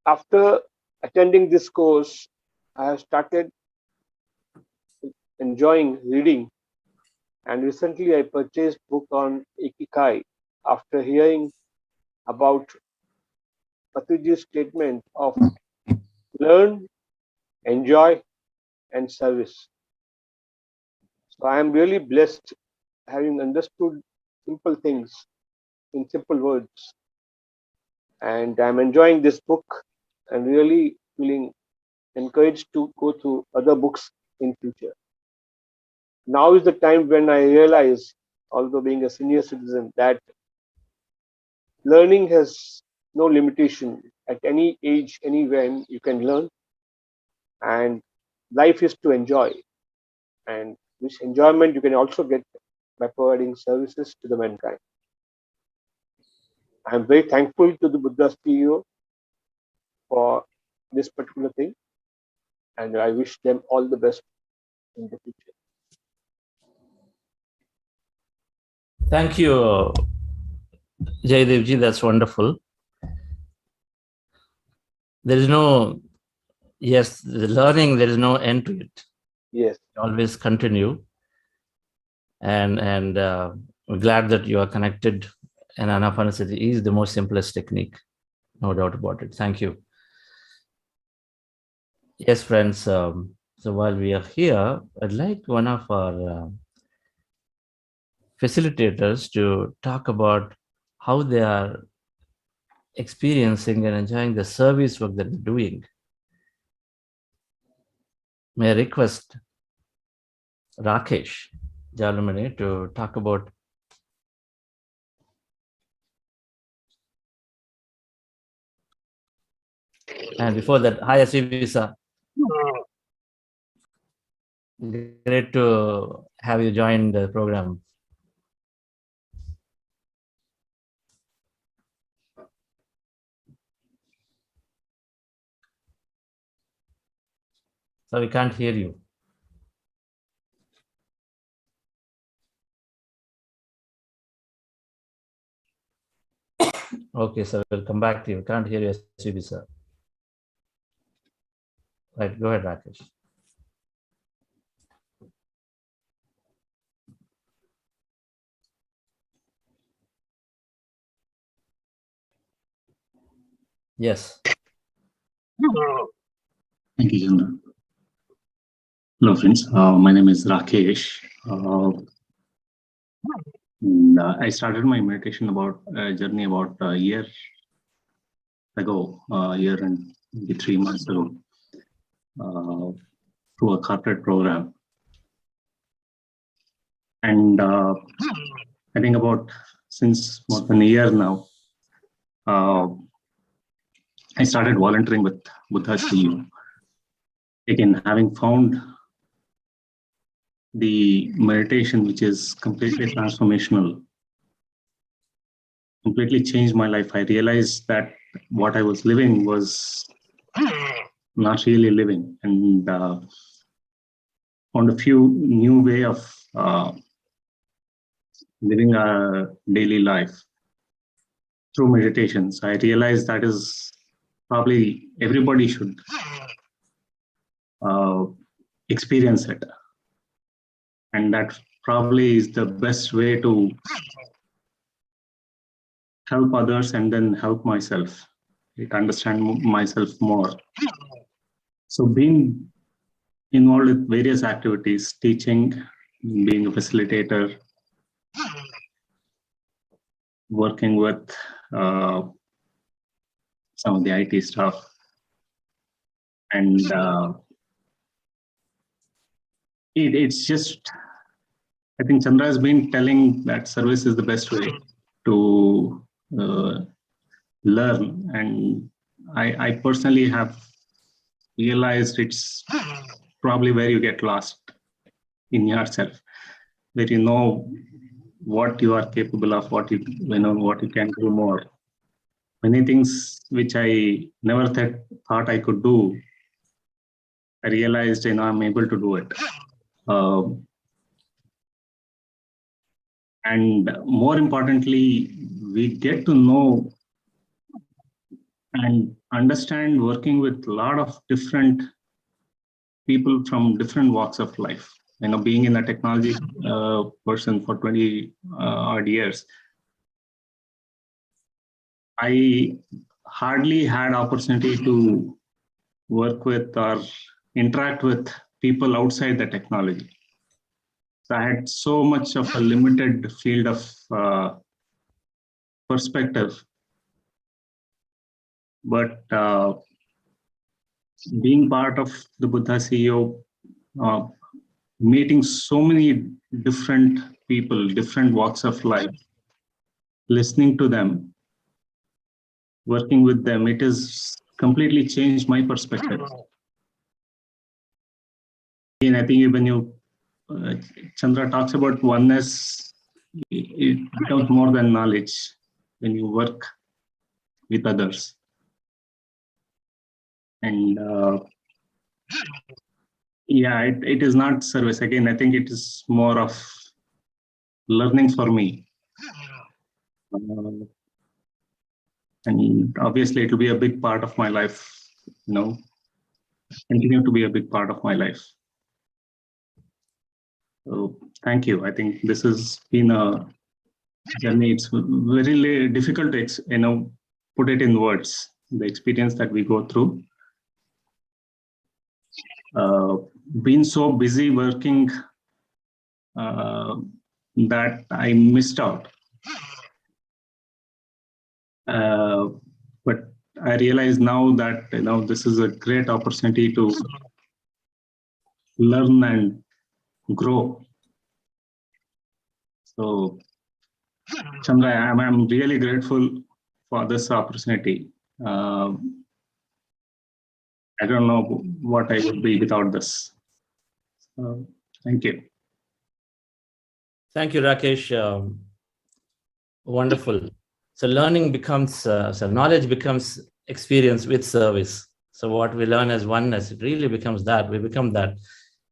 After attending this course, I have started enjoying reading, and recently I purchased book on Ikigai after hearing about Patriji's statement of learn, enjoy, and service. So I am really blessed having understood simple things in simple words, and I'm enjoying this book and really feeling encouraged to go through other books in future. Now is the time when I realize, although being a senior citizen, that learning has no limitation. At any age, anywhere, you can learn, and life is to enjoy. And this enjoyment you can also get by providing services to the mankind. I'm very thankful to the Buddha CEO for this particular thing, and I wish them all the best in the future. Thank you, Jaydevji. That's wonderful. There is no, yes, the learning, there is no end to it. Yes. Always continue. And we're glad that you are connected, and Anapanasati is the most simplest technique. No doubt about it. Thank you. Yes, friends. So while we are here, I'd like one of our facilitators to talk about how they are experiencing and enjoying the service work that they're doing. May I request Rakesh Jalumani to talk about. And before that, hi Asivisa. Great to have you join the program. So we can't hear you. Okay, so we'll come back to you. Can't hear you, SVB, sir. Right, go ahead, Rakesh. Yes. Thank you, Chandra. Hello, friends. My name is Rakesh. I started my meditation journey about a year ago, a year and maybe 3 months ago, through a corporate program. And I think since more than a year now, I started volunteering with Buddha's CEO. Again, having found the meditation, which is completely transformational, completely changed my life. I realized that what I was living was not really living, and found a few new way of living a daily life through meditations. I realized that is probably everybody should experience it, and that probably is the best way to help others and then help myself, understand myself more. So being involved with various activities, teaching, being a facilitator, working with some of the IT stuff, and it's just, I think Chandra has been telling that service is the best way to learn, and I personally have realized it's probably where you get lost in yourself, where you know what you are capable of, what you can do more. Many things which I never thought I could do, I realized I'm able to do it. And more importantly, we get to know and understand working with a lot of different people from different walks of life. Being in a technology person for 20 odd years, I hardly had opportunity to work with or interact with people outside the technology. So I had so much of a limited field of perspective. But being part of the Buddha CEO, meeting so many different people, different walks of life, listening to them, working with them, it has completely changed my perspective. And I think when Chandra talks about oneness, it becomes more than knowledge when you work with others. And it is not service. Again, I think it is more of learning for me. And obviously it will be a big part of my life, continue to be a big part of my life. So thank you. I think this has been a journey. It's very difficult to put it in words, the experience that we go through. Been so busy working that I missed out. But I realize now that this is a great opportunity to learn and grow. So Chandra, I'm really grateful for this opportunity. I don't know what I would be without this. Thank you. Thank you, Rakesh. Wonderful. So learning becomes, knowledge becomes experience with service. So what we learn as oneness, it really becomes that. We become that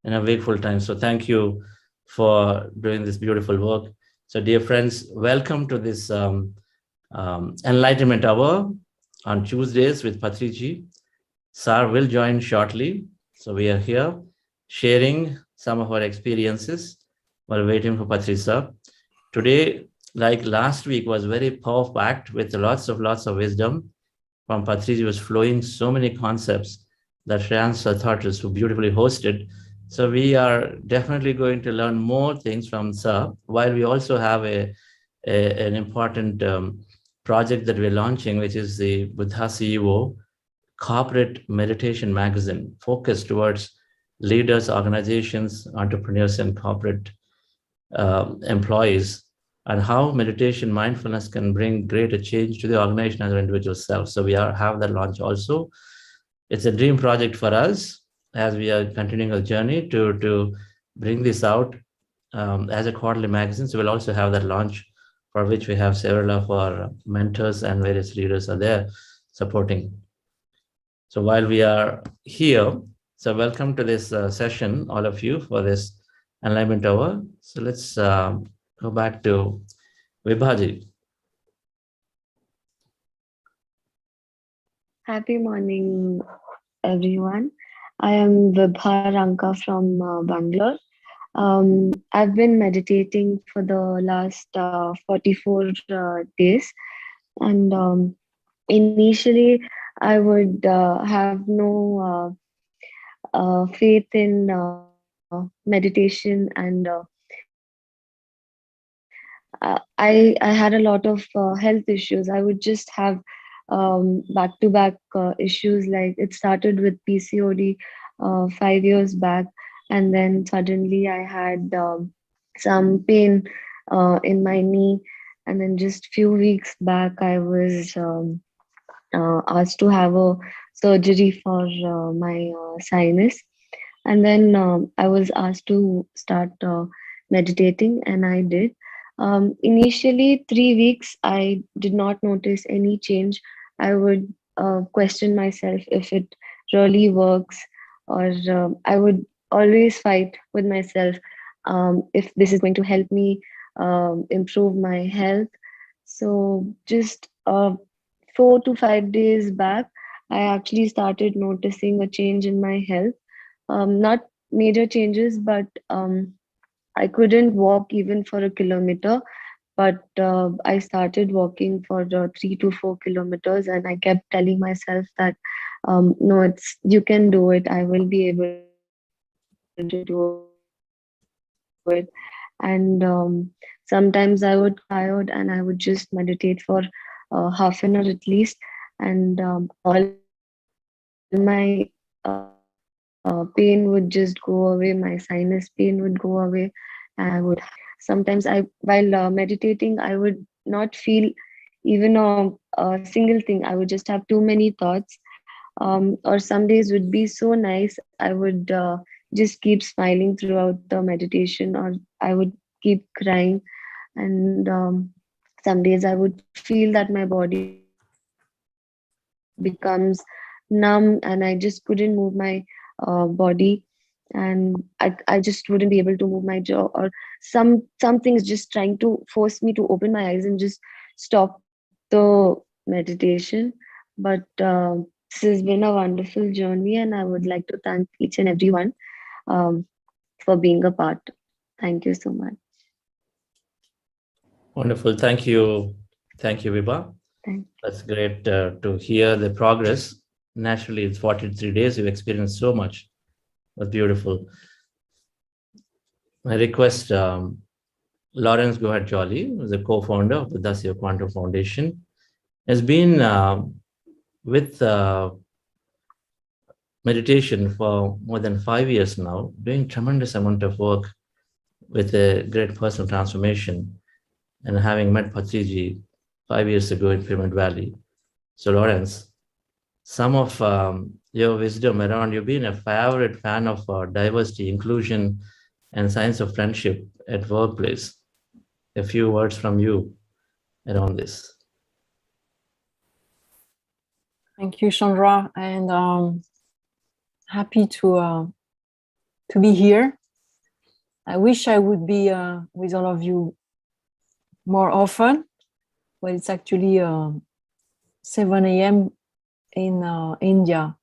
in a wakeful time. So thank you for doing this beautiful work. So dear friends, welcome to this Enlightenment Hour on Tuesdays with Patriji. Sir will join shortly. So we are here sharing some of our experiences while waiting for Patri sir. Today, like last week, was very power-packed with lots of wisdom from Patriji. Was flowing so many concepts that Shreyan sir thought was so beautifully hosted. So we are definitely going to learn more things from sir, while we also have an important project that we're launching, which is the Buddha CEO corporate meditation magazine focused towards leaders, organizations, entrepreneurs, and corporate employees, and how meditation, mindfulness can bring greater change to the organization and the individual self. So we have that launch also. It's a dream project for us as we are continuing our journey to bring this out as a quarterly magazine. So we'll also have that launch, for which we have several of our mentors and various leaders are there supporting. So while we are here, so welcome to this session, all of you, for this Enlightenment Hour. So let's go back to Vibhaji. Happy morning, everyone. I am Vibha Ranka from Bangalore. I've been meditating for the last 44 days, and initially I would have no faith in meditation, and I had a lot of health issues. I would just have back-to-back issues. Like it started with PCOD 5 years back, and then suddenly I had some pain in my knee, and then just few weeks back I was asked to have a surgery for my sinus, and then I was asked to start meditating, and I did. Initially, 3 weeks, I did not notice any change. I would question myself if it really works, or I would always fight with myself if this is going to help me improve my health. So, just 4 to 5 days back, I actually started noticing a change in my health. Not major changes, but I couldn't walk even for a kilometer, but I started walking for 3 to 4 kilometers, and I kept telling myself that no, it's you can do it. I will be able to do it. And sometimes I would get tired, and I would just meditate for half an hour at least, and all my pain would just go away. My sinus pain would go away, and I would sometimes I while meditating I would not feel even a single thing. I would just have too many thoughts, or some days would be so nice I would just keep smiling throughout the meditation, or I would keep crying. And some days I would feel that my body becomes numb, and I just couldn't move my body, and I just wouldn't be able to move my jaw, or something is just trying to force me to open my eyes and just stop the meditation. But this has been a wonderful journey, and I would like to thank each and everyone um, for being a part. Thank you so much. Wonderful. Thank you. Thank you, Vibha. Thank That's great to hear the progress. Naturally, it's 43 days. You've experienced so much. That's beautiful. I request Lawrence Gohad Jolly, who's the co-founder of the Dasya Quantum Foundation, has been with meditation for more than 5 years now, doing tremendous amount of work with a great personal transformation, and having met Patriji 5 years ago in Pyramid Valley. So Lawrence, some of your wisdom around, you've been a favorite fan of diversity, inclusion, and science of friendship at workplace. A few words from you around this. Thank you, Chandra, and happy to be here. I wish I would be with all of you more often, but it's actually 7 a.m. in India.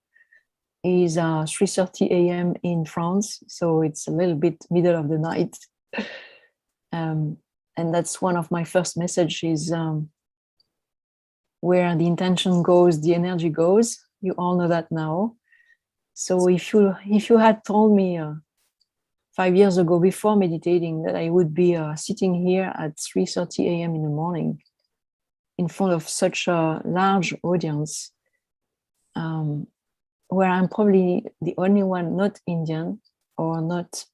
It is 3:30 a.m. in France, so it's a little bit middle of the night. And that's one of my first messages. Where the intention goes, the energy goes. You all know that now. So if you had told me 5 years ago, before meditating, that I would be sitting here at 3:30 a.m. in the morning in front of such a large audience, where I'm probably the only one not Indian or not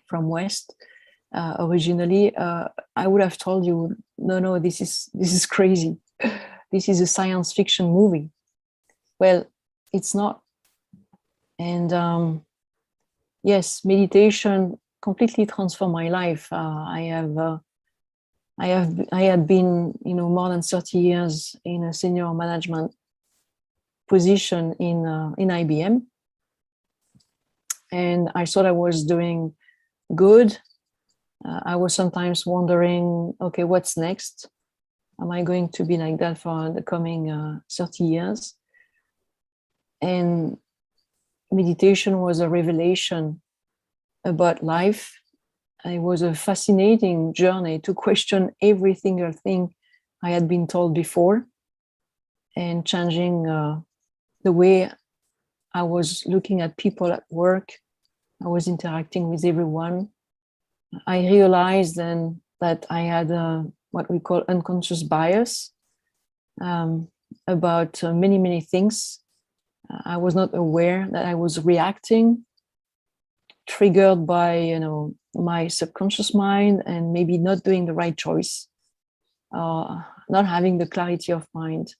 from West originally, I would have told you, no, this is crazy. This is a science fiction movie. Well, it's not. And yes, meditation completely transformed my life. I had been, more than 30 years in a senior management position in IBM, and I thought I was doing good. I was sometimes wondering, okay, what's next? Am I going to be like that for the coming 30 years? And meditation was a revelation about life. It was a fascinating journey to question every single thing I had been told before, and changing the way I was looking at people at work. I was interacting with everyone. I realized then that I had what we call unconscious bias about many things. I was not aware that I was reacting, triggered by my subconscious mind, and maybe not doing the right choice, not having the clarity of mind,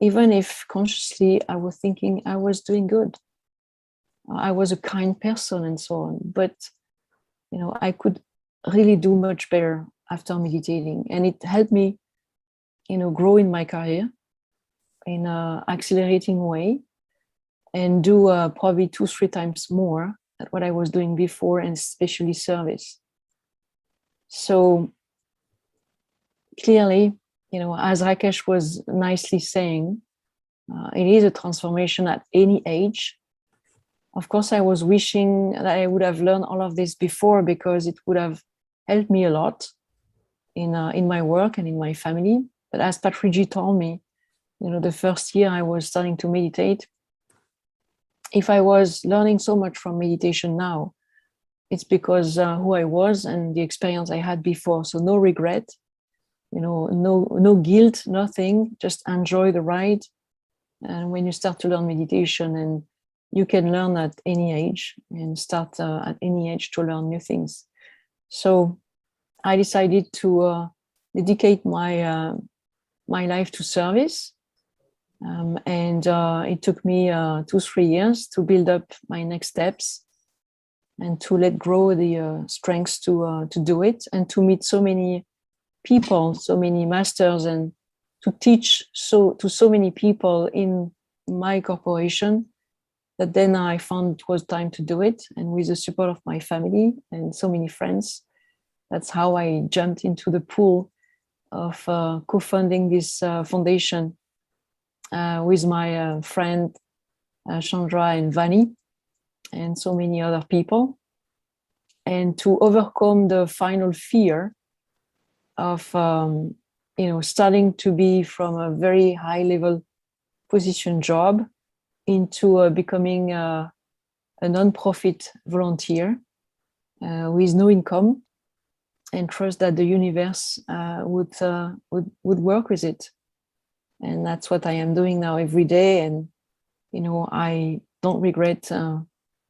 even if consciously I was thinking I was doing good, I was a kind person and so on. But I could really do much better after meditating, and it helped me grow in my career in an accelerating way, and do probably 2-3 times more than what I was doing before, and especially service. So clearly, as Rakesh was nicely saying, it is a transformation at any age. Of course, I was wishing that I would have learned all of this before, because it would have helped me a lot in my work and in my family. But as Patriji told me, the first year I was starting to meditate, if I was learning so much from meditation now, it's because who I was and the experience I had before. So no regret, no guilt, nothing, just enjoy the ride. And when you start to learn meditation, and you can learn at any age, and start at any age to learn new things. So I decided to dedicate my life to service. And it took me 2-3 years to build up my next steps, and to let grow the strengths to do it, and to meet so many people, so many masters, and to teach to so many people in my corporation, that then I found it was time to do it. And with the support of my family and so many friends, that's how I jumped into the pool of co-funding this foundation with my friend Chandra and Vani, and so many other people, and to overcome the final fear of starting to be from a very high level position job into becoming a non-profit volunteer with no income, and trust that the universe would work with it. And that's what I am doing now every day. And I don't regret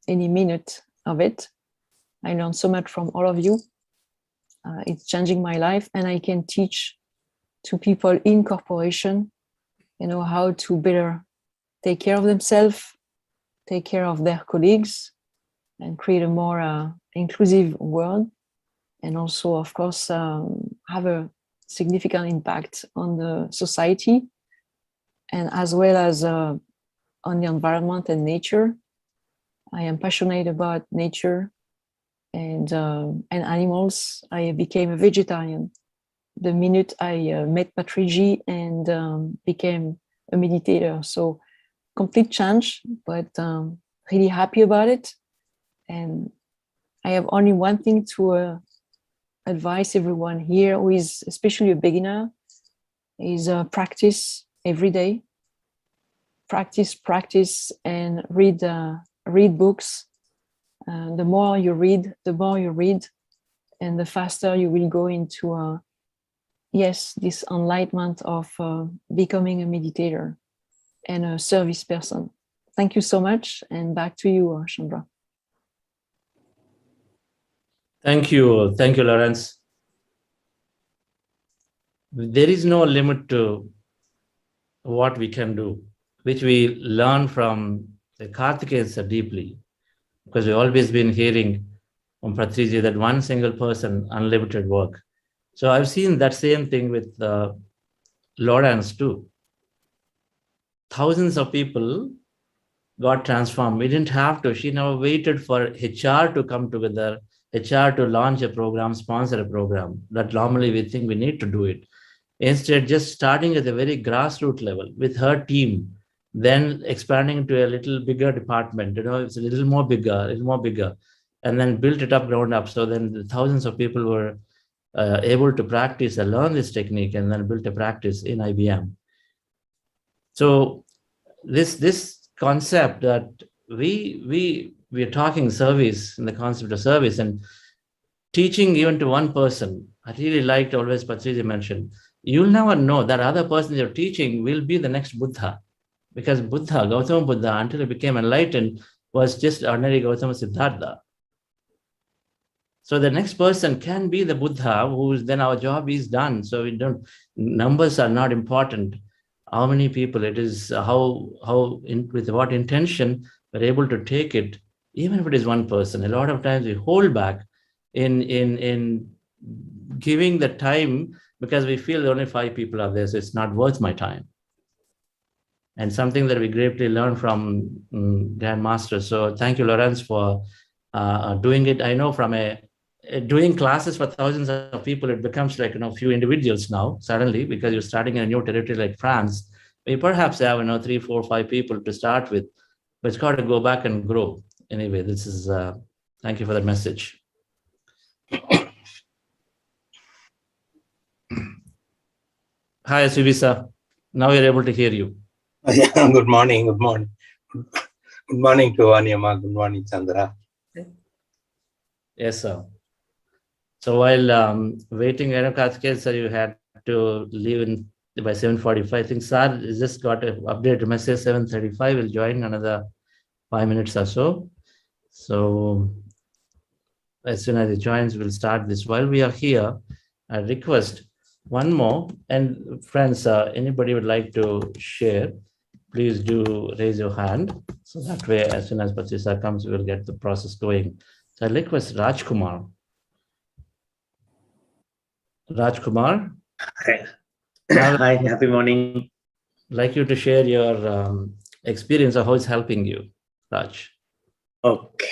any minute of it. I learned so much from all of you. It's changing my life, and I can teach to people in corporation, how to better take care of themselves, take care of their colleagues, and create a more inclusive world. And also, of course, have a significant impact on the society, and as well as on the environment and nature. I am passionate about nature and animals. I became a vegetarian the minute I met Patriji and became a meditator. So complete change, but really happy about it. And I have only one thing to advise everyone here who is especially a beginner is practice every day. Practice, and read books. The more you read, and the faster you will go into this enlightenment of becoming a meditator and a service person. Thank you so much, and back to you, Chandra. Thank you, Lawrence. There is no limit to what we can do, which we learn from the Karthikeyans deeply, because we've always been hearing from Patriji that one single person, unlimited work. So I've seen that same thing with Lawrence too. Thousands of people got transformed. We didn't have to. She never waited for HR to come together, HR to launch a program, sponsor a program. That normally we think we need to do it. Instead, just starting at the very grassroots level with her team, then expanding to a little bigger department, it's a little more bigger, and then built it up, ground up. So then thousands of people were able to practice and learn this technique, and then built a practice in IBM. So this concept that we are talking service, in the concept of service and teaching even to one person. I really liked always Patriji mentioned, you'll never know that other person you're teaching will be the next Buddha, because Gautama Buddha, until he became enlightened, was just ordinary Gautama Siddhartha. So the next person can be the Buddha, who's then our job is done. So numbers are not important. How many people it is, with what intention we're able to take it, even if it is one person. A lot of times we hold back in giving the time because we feel only 5 people are there, so it's not worth my time. And something that we greatly learned from Grandmaster. So thank you, Lawrence, for doing it. I know from doing classes for thousands of people, it becomes like few individuals now suddenly, because you're starting in a new territory like France. We perhaps have 3, 4, 5 people to start with, but it's got to go back and grow. Anyway, this is thank you for that message. Hi, Sivisa. Now we're able to hear you. Yeah, good morning. Good morning. Good morning to Anyama. Good morning, Chandra. Yes, sir. So while waiting, Karthikeyan, sir, you had to leave by 7:45. I think Sir just got an update message 7:35. We'll join another 5 minutes or so. So as soon as he joins, we'll start this. While we are here, I request one more. And friends, anybody would like to share, please do raise your hand. So that way, as soon as Patriji comes, we'll get the process going. So I request Rajkumar. Rajkumar. Hi. Hi, happy morning. I'd like you to share your experience of how it's helping you, Raj. Okay.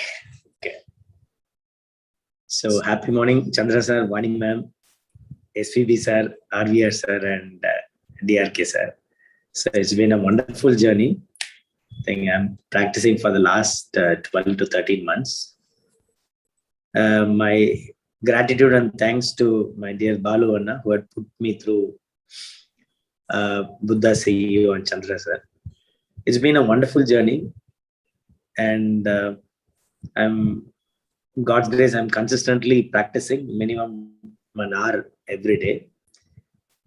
So happy morning, Chandra sir, Vani ma'am, SVB sir, RVR sir, and DRK sir. So it's been a wonderful journey. I think I'm practicing for the last 12 to 13 months. My gratitude and thanks to my dear Balu Anna, who had put me through Buddha CEO and Chandra sir. It's been a wonderful journey, and I'm God's grace, I'm consistently practicing minimum 1 hour every day.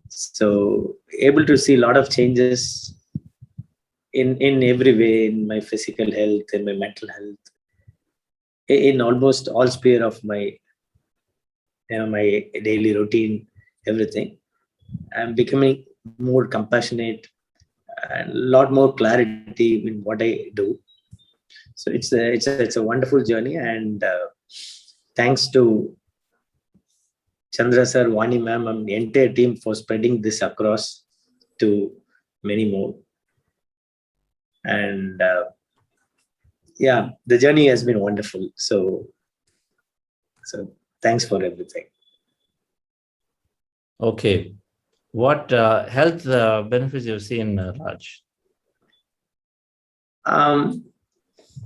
So able to see a lot of changes in every way, in my physical health, in my mental health, in almost all sphere of my my daily routine, everything. I'm becoming more compassionate and a lot more clarity in what I do. So it's a wonderful journey, and thanks to Chandra sir, Vani ma'am, and the entire team for spreading this across to many more. And yeah, the journey has been wonderful. So thanks for everything. Okay. What health benefits you've seen, Raj?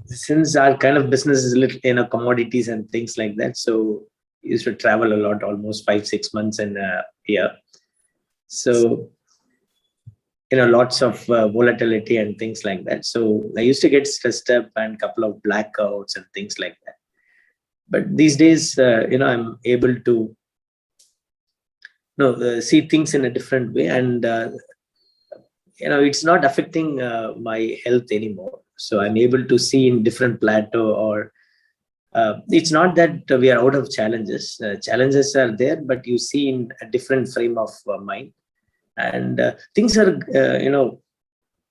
Since our kind of business is little, commodities and things like that, so we used to travel a lot, almost 5-6 months in a year. So, lots of volatility and things like that. So I used to get stressed up and a couple of blackouts and things like that. But these days, I'm able to see things in a different way, and it's not affecting my health anymore. So I'm able to see in different plateau, or it's not that we are out of challenges. Challenges are there, but you see in a different frame of mind, and things are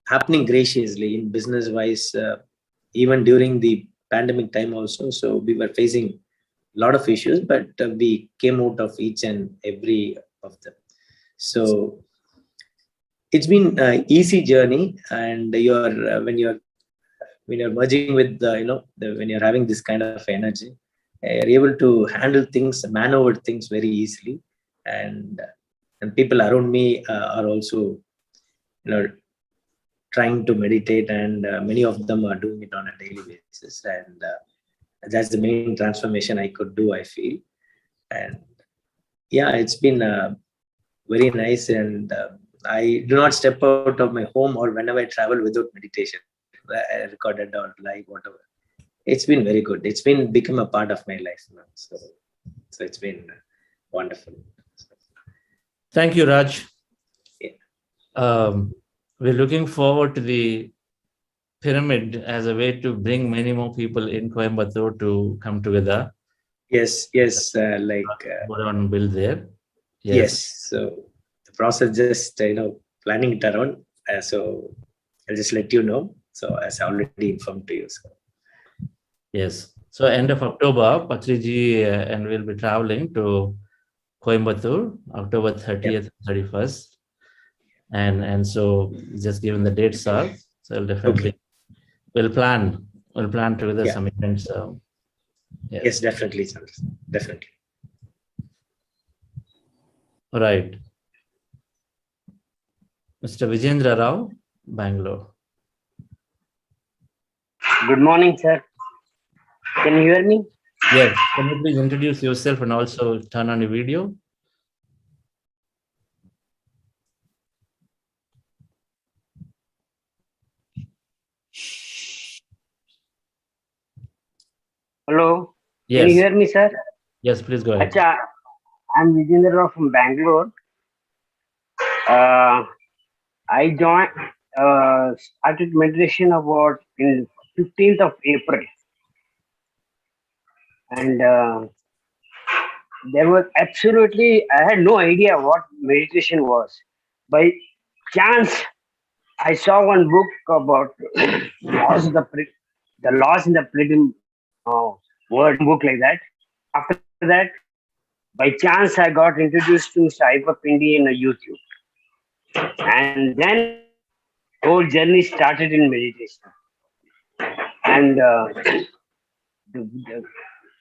happening graciously in business wise, even during the pandemic time also. So we were facing a lot of issues, but we came out of each and every of them. So it's been an easy journey, and you're when you're merging with when you're having this kind of energy, you're able to handle things, maneuver things very easily, and people around me are also trying to meditate, and many of them are doing it on a daily basis, and that's the main transformation I could do, I feel. And yeah, it's been very nice, and I do not step out of my home or whenever I travel without meditation, recorded or live, whatever. It's been very good. It's been become a part of my life now. So it's been wonderful. Thank you, Raj. Yeah. We're looking forward to the pyramid as a way to bring many more people in Coimbatore to come together. Yes. What I want to build there. Yes. So the process just planning it around. So I'll just let you know. So as I already informed to you. So. Yes. So end of October, Patriji and we'll be traveling to Coimbatore, October 30th, 31st. And so just given the dates are, so I'll definitely we'll plan together some events. Yes, definitely. Definitely. All right. Mr. Vijendra Rao, Bangalore. Good morning, sir. Can you hear me? Yes. Can you please introduce yourself and also turn on your video? Hello. Yes. Can you hear me, sir? Yes, please go ahead. Achha, I'm Vijendra Rao from Bangalore. I started meditation about in 15th of April. And there was I had no idea what meditation was. By chance, I saw one book about the laws in the freedom word book like that. After that, by chance, I got introduced to Sai Pindi in YouTube. And then whole journey started in meditation. And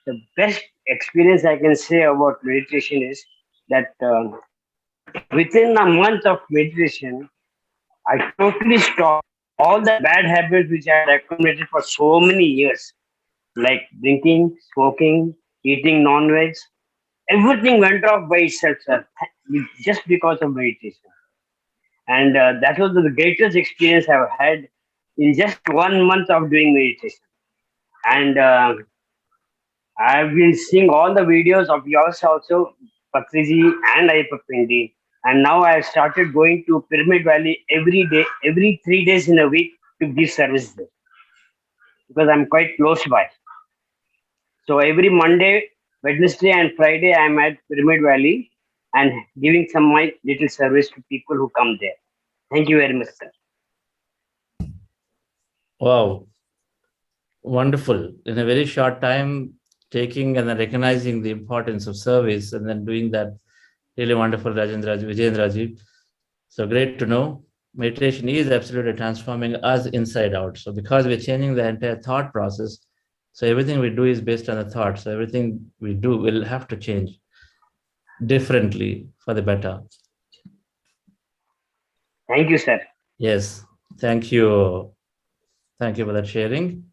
the best experience I can say about meditation is that within a month of meditation, I totally stopped all the bad habits which I had accumulated for so many years, like drinking, smoking, eating non-veg. Everything went off by itself, sir, just because of meditation. And that was the greatest experience I've had in just 1 month of doing meditation. And I've been seeing all the videos of yours also, Patriji and Pindi. And now I've started going to Pyramid Valley every day, every 3 days in a week to give service there. Because I'm quite close by. So every Monday, Wednesday and Friday, I'm at Pyramid Valley and giving some my little service to people who come there. Thank you very much, sir. Wow. Wonderful. In a very short time, taking and then recognizing the importance of service and then doing that, really wonderful, Vijendra ji. So great to know. meditation is absolutely transforming us inside out. So because we're changing the entire thought process, so everything we do is based on the thought. So everything we do will have to change differently for the better. Thank you, sir. Yes, thank you. Thank you for that sharing.